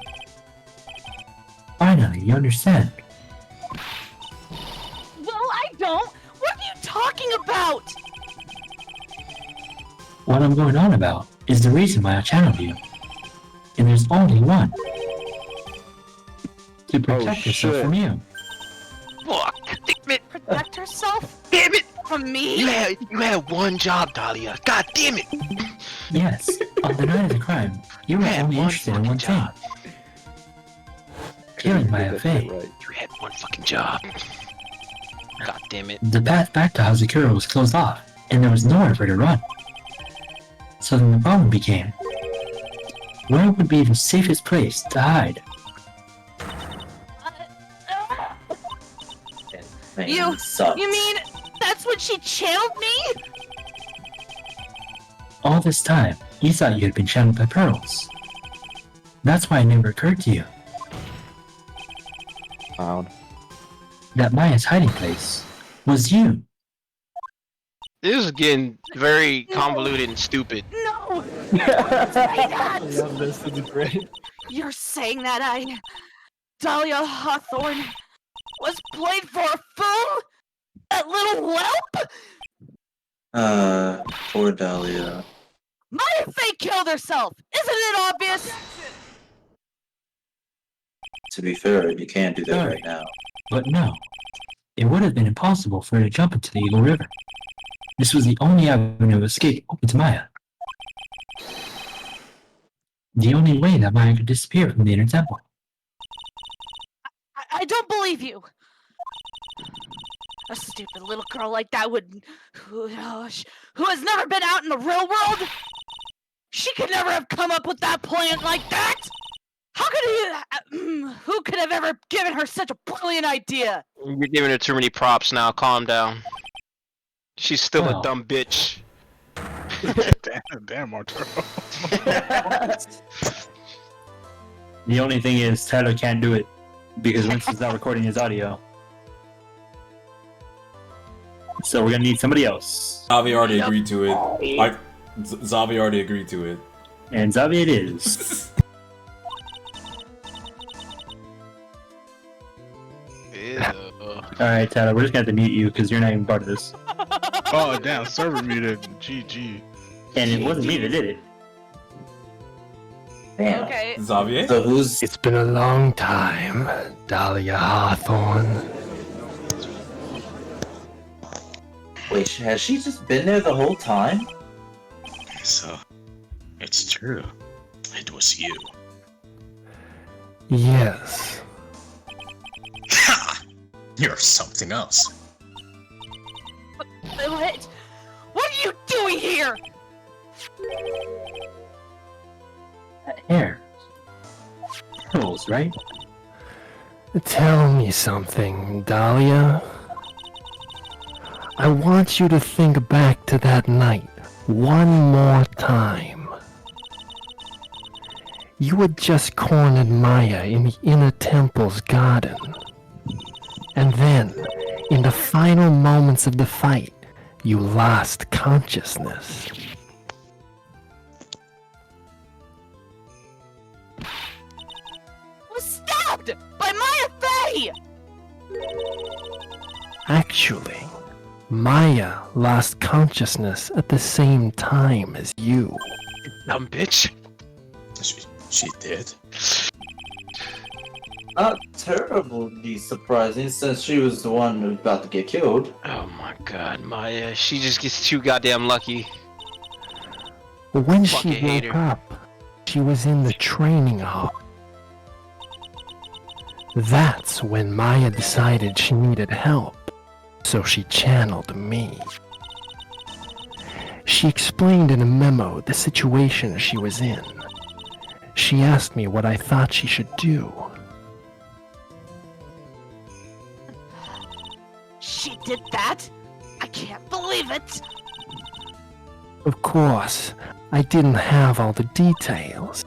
Finally, you understand.
Well, I don't. What are you talking about?
What I'm going on about is the reason why I channeled you. And there's only one. To protect yourself
shit.
from you.
Fuck! Damn it!
Protect herself
Damn it!
from me?
You had one job, Dahlia. God damn it!
Yes, on the night of the crime, you were
You had
only
one
interested in
fucking
one thing.
job.
Killing
Get
Maya
that
Fey.
shit right.
You had one fucking job. God damn it.
The path back to Hazakura was closed off, and there was nowhere for her to run. So then the problem became, where would be the safest place to hide?
Man,
You-
sucks.
You mean that's what she channeled me?
All this time, you thought you had been channeled by pearls. That's why it never occurred to you
Clown.
that Maya's hiding place was you.
This is getting very convoluted and stupid.
No! Say that!
this is great.
You're saying that Dahlia Hawthorne was played for a fool? That little whelp?
Poor Dahlia.
Maya Fey killed herself! Isn't it obvious?
To be fair, you can't do that
Sorry.
right now.
But no, it would have been impossible for her to jump into the Eagle River. This was the only avenue of escape open to Maya. The only way that Maya could disappear from the inner temple.
I don't believe you. A stupid little girl like that who has never been out in the real world? She could never have come up with that plan like that! How could who could have ever given her such a brilliant idea?
You're giving her too many props now. Calm down. She's still
Well.
a dumb bitch.
Damn, Arturo.
The only thing is, Tyler can't do it because Winston's not recording his audio. So we're gonna need somebody else.
Zavi already agreed to it. Like, Zavi already agreed to it.
And Zavi it is. Alright, Tyler, we're just gonna have to mute you because you're not even part of this.
Oh, damn, server muted. GG.
And it wasn't me that did it.
Damn.
Okay.
Xavier?
So who's...
It's been a long time, Dahlia Hawthorne.
Wait, has she just been there the whole time?
So, it's true. It was you.
Yes.
Ha! You're something else.
What? What are you doing here?
Hair. Pearls, right?
Tell me something, Dahlia. I want you to think back to that night one more time. You had just cornered Maya in the inner temple's garden. And then, in the final moments of the fight, you lost consciousness.
Was stabbed by Maya Fey!
Actually, Maya lost consciousness at the same time as you.
Dumb bitch.
She did?
Not terribly surprising since she was the one who was about to get killed.
Oh my god, Maya. She just gets too goddamn lucky.
When
Fucking
she
hate
woke
her.
up, she was in the training hall. That's when Maya decided she needed help, so she channeled me. She explained in a memo the situation she was in. She asked me what I thought she should do.
She did that? I can't believe it!
Of course, I didn't have all the details.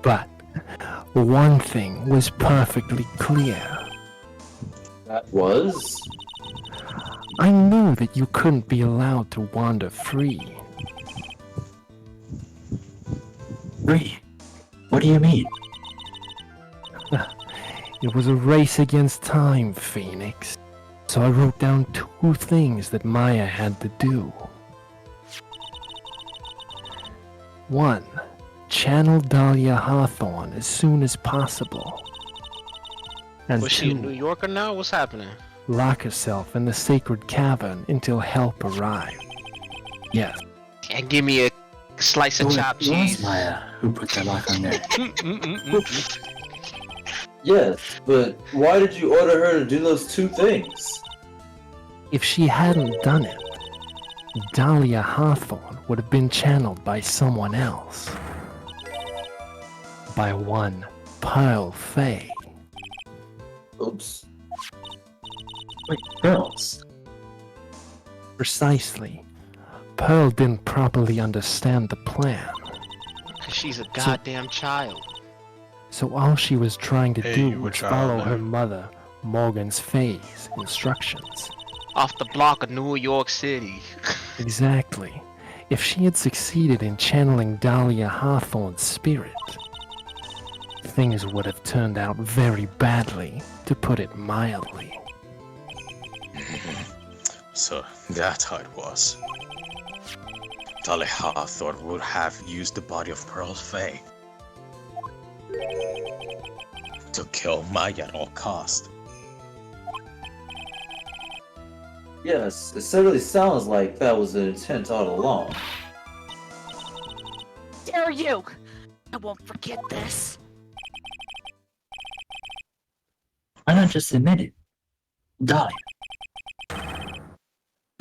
But one thing was perfectly clear.
That was?
I knew that you couldn't be allowed to wander free.
Free? What do you mean?
It was a race against time, Phoenix. So I wrote down 2 things that Maya had to do. 1. Channel Dahlia Hawthorne as soon as possible. And
Was she in New
2.
Yorker now? What's happening?
Lock herself in the sacred cavern until help arrived. Yes,
And give me a slice of
Oh,
chopped
it was
cheese.
Maya who put that lock on there.
Yes, but why did you order her to do those 2 things?
if she hadn't done it, Dahlia Hawthorne would have been channeled by someone else. By one Pearl Fay.
Oops.
Wait, girls.
Precisely. Pearl didn't properly understand the plan.
She's a goddamn child.
So all she was trying to
Hey,
do
you a
was
child,
follow
man.
her mother, Morgan's Fay's instructions.
Off the block of New York City.
Exactly. If she had succeeded in channeling Dahlia Hawthorne's spirit, things would have turned out very badly, to put it mildly.
So that's how it was. Dahlia Hawthorne would have used the body of Pearl Fay to kill Maya at all cost.
Yes, it certainly sounds like that was the intent all along.
Dare you! I won't forget this.
Why not just admit it? Dahlia.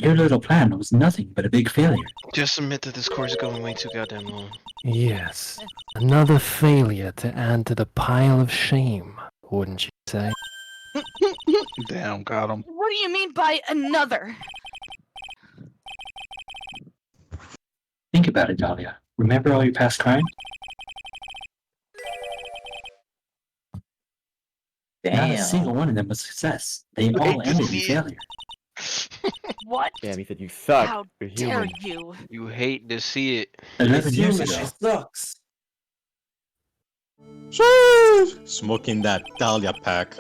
Your little plan was nothing but a big failure.
Just admit that this course is going way too goddamn long.
Yes, another failure to add to the pile of shame, wouldn't you say?
Damn, got him.
What do you mean by another?
Think about it, Dahlia. Remember all your past crime? Not a single one of them was a success. They all ended in failure.
What?
Damn, he said you suck.
How
You're
dare
human.
you?
You hate to see it.
11 years
Human,
ago.
she sucks.
Smoking that Dahlia pack.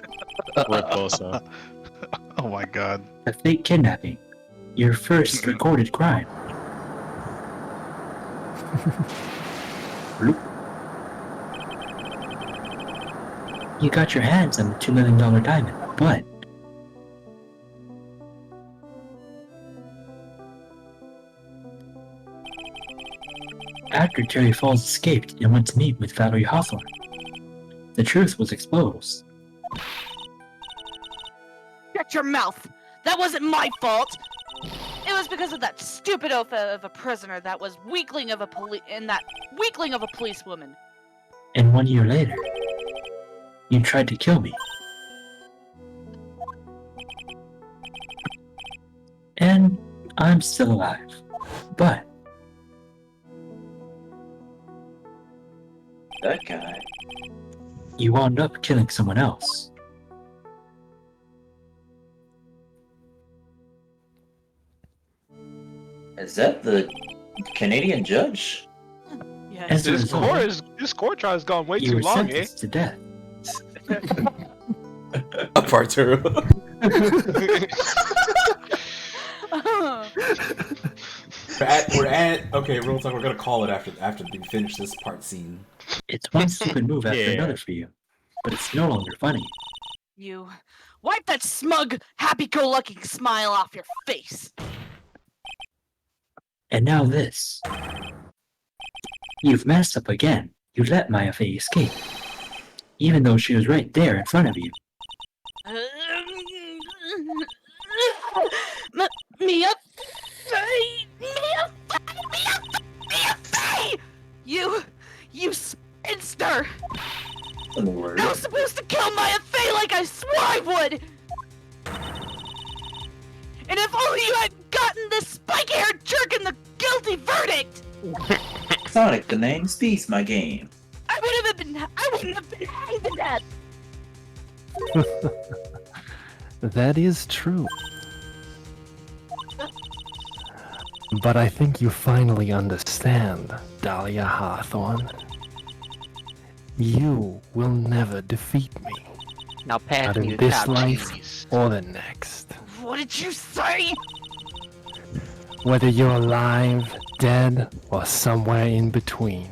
We're closer.
Oh my god.
A fake kidnapping. Your first recorded crime. Bloop. You got your hands on the $2 million diamond, but after Terry Falls escaped and went to meet with Valerie Hawthorne, the truth was exposed.
Shut your mouth! That wasn't my fault! It was because of that stupid oaf of a prisoner that was weakling of a policewoman.
And 1 year later, you tried to kill me. And I'm still alive. But
That guy.
you wound up killing someone else.
Is that the Canadian judge?
Yes.
As a
This
result,
court trial has gone way
you
too
were
long, eh?
sentenced to death.
Part 2. Okay, real talk. We're gonna call it after we finish this part scene.
It's one stupid move after
Yeah.
another for you, but it's no longer funny.
You wipe that smug, happy-go-lucky smile off your face.
And now this. You've messed up again. You let Maya Fey escape, even though she was right there in front of you.
Mia Fey! Mia Fey! You spinster!
In the word.
I was supposed to kill Maya Fey like I swore I would! And if only you had gotten this spiky-haired jerk in the guilty verdict!
Sonic, the name speaks my game.
I wouldn't have been hanged to death!
That is true. But I think you finally understand, Dahlia Hawthorne. You will never defeat me.
Now pass
Not
me
in
the
this
top
life
cheese.
or the next.
What did you say?
Whether you're alive, dead, or somewhere in between,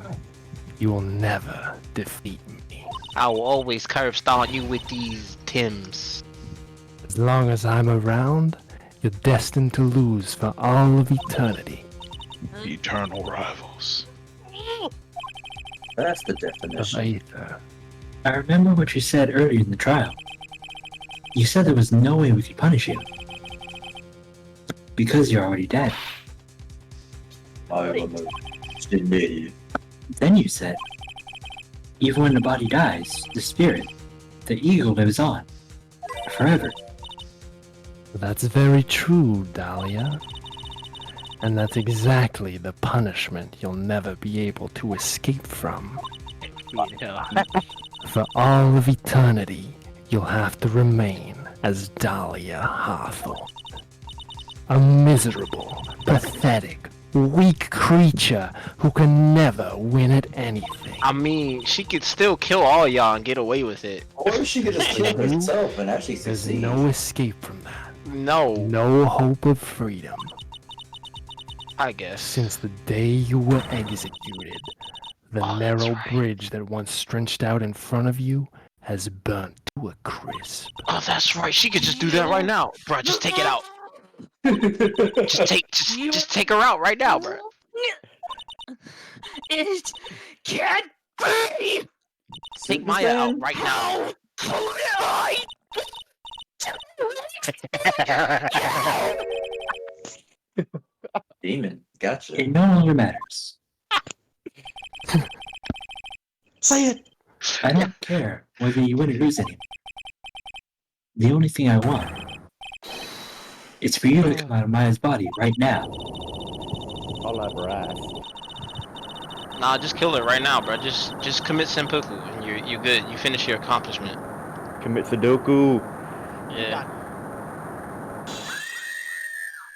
you will never defeat me.
I will always curb stomp you with these Tims.
As long as I'm around, you're destined to lose for all of eternity.
Eternal rivals.
That's the
Of
definition.
Aether.
I remember what you said earlier in the trial. You said there was no way we could punish you. Because you're already dead.
I am a idiot.
Then you said, even when the body dies, the spirit, the ego lives on. Forever.
That's very true, Dahlia. And that's exactly the punishment you'll never be able to escape from. For all of eternity, you'll have to remain as Dahlia Hawthorne. A miserable, pathetic, weak creature who can never win at anything.
I mean, she could still kill all y'all and get away with it.
Or she could just kill herself and actually
There's
succeed.
no escape from that.
No,
No hope of freedom.
I guess.
Since the day you were executed, the
Oh, that's
narrow
right.
bridge that once stretched out in front of you has burnt to a crisp.
Oh, that's right. She could just do that right now, bro. Just take it out. Just take her out right now, bro.
It can't be!
Take Maya out right now.
How
Demon, gotcha.
It no longer matters.
Say it!
I don't care whether you win or lose anything. The only thing I want is for you to come out of Maya's body right now.
All ever asked.
Nah, just kill her right now, bro. Just commit seppuku and you're good. You finish your accomplishment.
Commit Sudoku.
Yeah.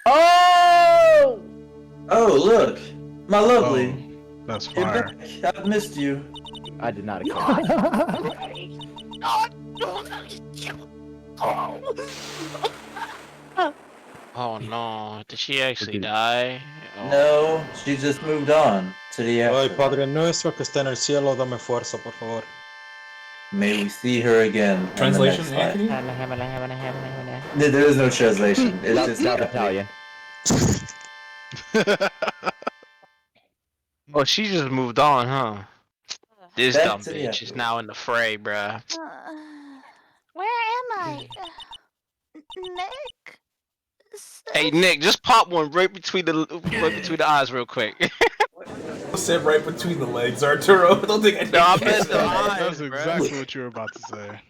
Oh!
Oh, look! My lovely!
Oh, that's
You're
fire.
back. I've missed you.
I did not expect.
Oh no, did she actually die? Oh.
No, she just moved on to the
Ay,
after.
Padre nuestro que está en el cielo, dame fuerza, por favor.
May we see her again. in the
Translation,
next life.
Anthony?
There is no translation. It's
Not,
just
not Italian.
Oh, she just moved on, huh? This
Back
dumb
to the
bitch is
episode.
now in the fray, bruh.
Where am I? Nick?
Hey Nick, just pop one right between the eyes real quick.
I said right between the legs, Arturo. Don't think I
No, I
did.
meant the eyes,
That's
bruh.
exactly what you were about to say.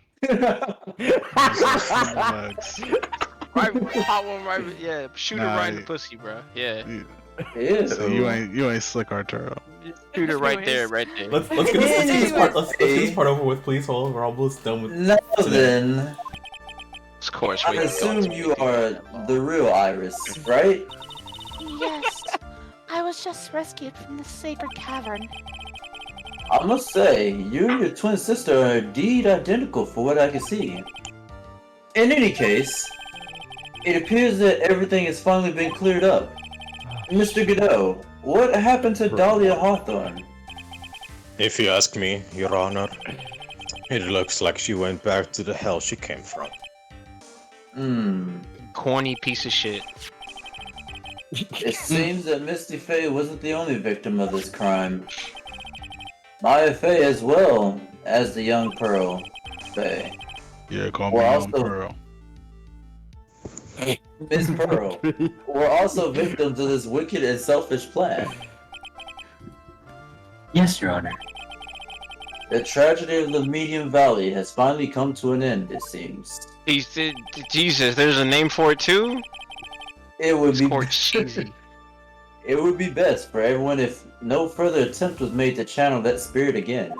Legs.
Right, pop one right, yeah, shoot her
Nah,
right in the pussy, bruh. Yeah,
Ew.
So you ain't slick, Arturo.
shoot her right there, right there.
Let's get this part. Let's get this part over with, please. Hold on, we're almost done with.
Now then,
Of course,
I
we
assume you are the real Iris, right?
Yes. I was just rescued from the sacred cavern.
I must say, you and your twin sister are indeed identical for what I can see. In any case, it appears that everything has finally been cleared up.
Mr. Godot, what happened to Dahlia Hawthorne?
If you ask me, Your Honor, it looks like she went back to the hell she came from.
Corny piece of shit.
It seems that Misty Faye wasn't the only victim of this crime. Maya Faye as well as the young Pearl Faye.
Yeah, call me
We're
Young
also-
Pearl.
Miss Pearl were also victims of this wicked and selfish plan.
Yes, Your Honor.
The tragedy of the Medium Valley has finally come to an end, it seems.
Jesus, there's a name for it too?
It would be
Court cheesy.
It would be best for everyone if no further attempt was made to channel that spirit again.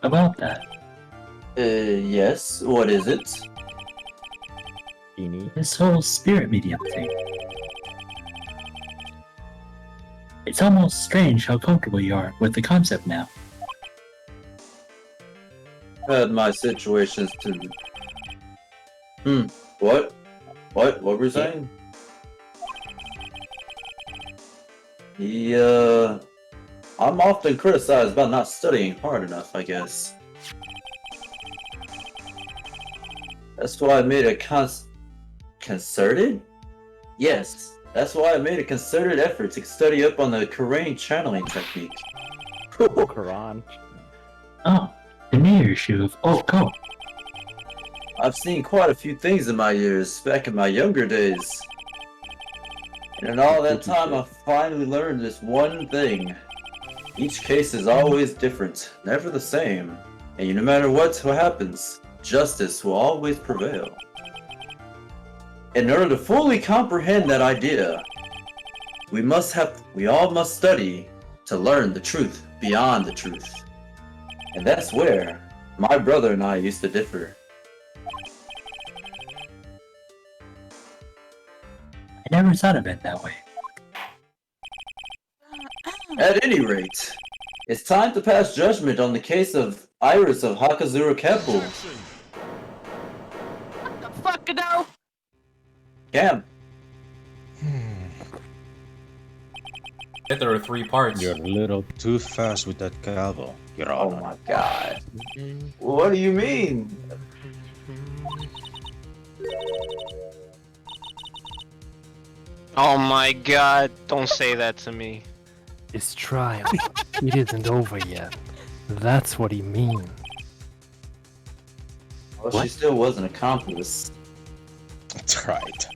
About that.
Yes, what is it?
This whole spirit medium thing. It's almost strange how comfortable you are with the concept now.
Had my situations too. What? What were you saying? I'm often criticized about not studying hard enough, I guess. That's why I made a concerted? Yes, that's why I made a concerted effort to study up on the Quran channeling technique.
Quran.
Oh, the mirror issue of cool.
I've seen quite a few things in my years, back in my younger days. And in all that time, I finally learned this one thing. Each case is always different, never the same. And no matter what happens, justice will always prevail. In order to fully comprehend that idea, we all must study to learn the truth beyond the truth. And that's where my brother and I used to differ.
I never thought of it that way.
At any rate, it's time to pass judgment on the case of Iris of Hakazura Keppel.
What the fuck, Godot?
Cam,
I think there are 3 parts.
You're a little too fast with that gavel, Your
oh
Honor.
my god. What do you mean?
Oh my god, don't say that to me.
This trial, it isn't over yet. That's what he means.
Well, she still was an accomplice.
That's right.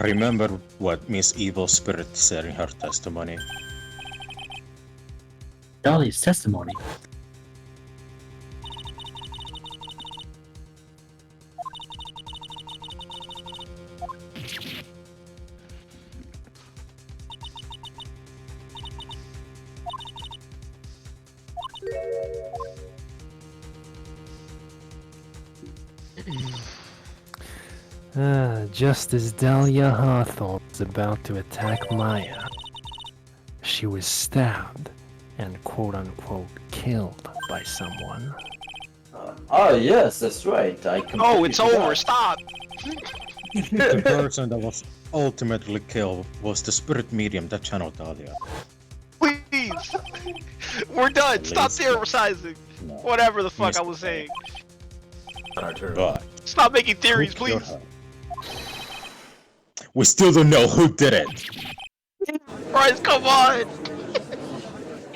Remember what Miss Evil Spirit said in her testimony?
Dahlia's testimony.
Just as Dahlia Hawthorne was about to attack Maya, she was stabbed and quote-unquote killed by someone.
Yes, that's right.
Oh, it's over, stop!
The person that was ultimately killed was the spirit medium that channeled Dahlia.
Please! We're done, stop theorizing!
No.
Whatever the fuck I was saying.
But
Stop making theories, please!
we still don't know who did it.
Bryce, come on!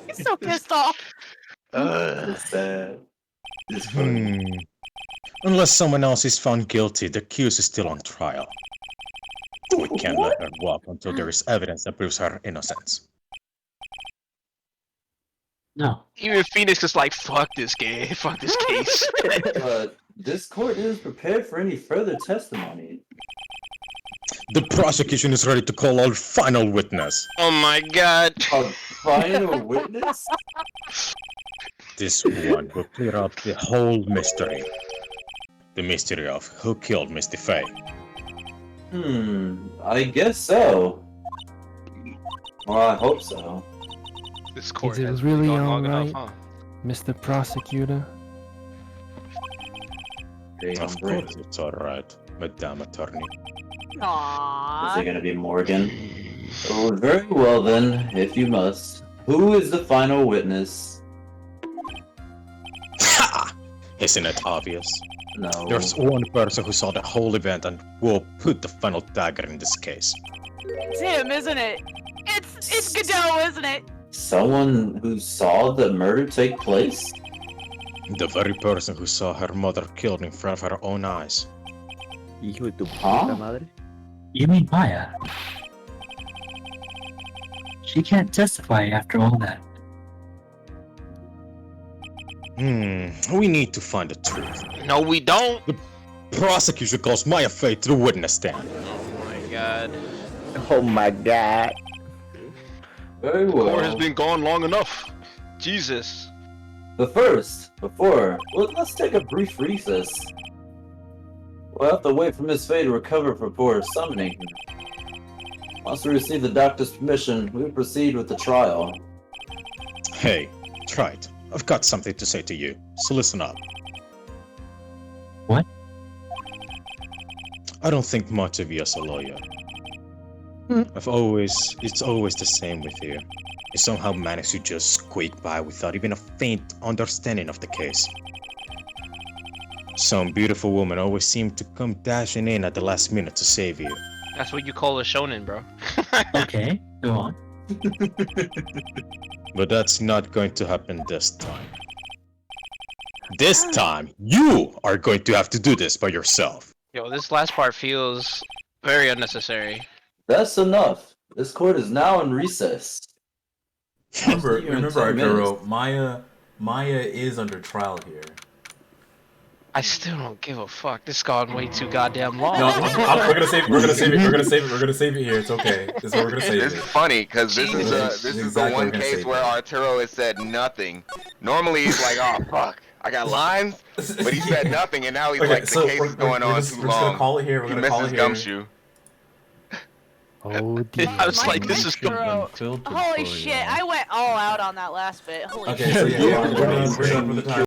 He's so pissed off.
It's sad. It's funny.
Unless someone else is found guilty, the accused is still on trial. We can't let her walk until there is evidence that proves her innocence.
No.
Even Phoenix is like, fuck this game, fuck this case.
This court is prepared for any further testimony.
The prosecution is ready to call our final witness.
Oh my god.
A final witness?
This one will clear up the whole mystery. The mystery of who killed Misty Faye.
I guess so. Well, I hope so.
This court
Is it
has
really
been going long
alright,
enough, huh?
Mr. Prosecutor?
Of course it's alright, Madame Attorney.
Aww.
Is it gonna be Morgan? Oh, very well then, if you must. Who is the final witness?
Ha! Isn't it obvious?
No.
There's one person who saw the whole event and will put the final dagger in this case.
It's him, isn't it? It's Godot, isn't it?
Someone who saw the murder take place?
The very person who saw her mother killed in front of her own eyes.
Hijo de tu
Huh?
puta madre.
You mean Maya? She can't testify after all that.
We need to find the truth.
No, we don't.
Prosecution calls Maya Fey to the witness stand.
Oh my god.
Oh my god.
Very
Court has
well.
been gone long enough. Jesus.
But first, let's take a brief recess. We'll have to wait for Miss Fey to recover before summoning her. Once we receive the doctor's permission, we will proceed with the trial.
Hey, Wright, I've got something to say to you, so listen up.
What?
I don't think much of you as a lawyer. It's always the same with you. You somehow manage to just squeak by without even a faint understanding of the case. Some beautiful woman always seems to come dashing in at the last minute to save you.
That's what you call a shonen, bro.
Okay, go on.
But that's not going to happen this time. This time, you are going to have to do this by yourself.
Yo, this last part feels very unnecessary.
That's enough. This court is now in recess.
Remember,
See you in 10
Arturo,
minutes.
Maya is under trial here.
I still don't give a fuck. This gone way too goddamn long.
No, we're gonna save it here. It's okay. This is where we're gonna save
This
it.
is funny because this is
Exactly,
the
we're
one
gonna
case
save
where
it.
Arturo has said nothing. Normally he's like, oh fuck, I got lines, but he said nothing, and now he's
Okay,
like, the case is going on too
we're just gonna
long.
call it here. We're
He
gonna call
misses
it here.
gumshoe.
Oh dear.
I was like, this is good.
Holy shit, I went all out on that last bit. Holy
Okay,
shit.
so yeah, we're done for the time.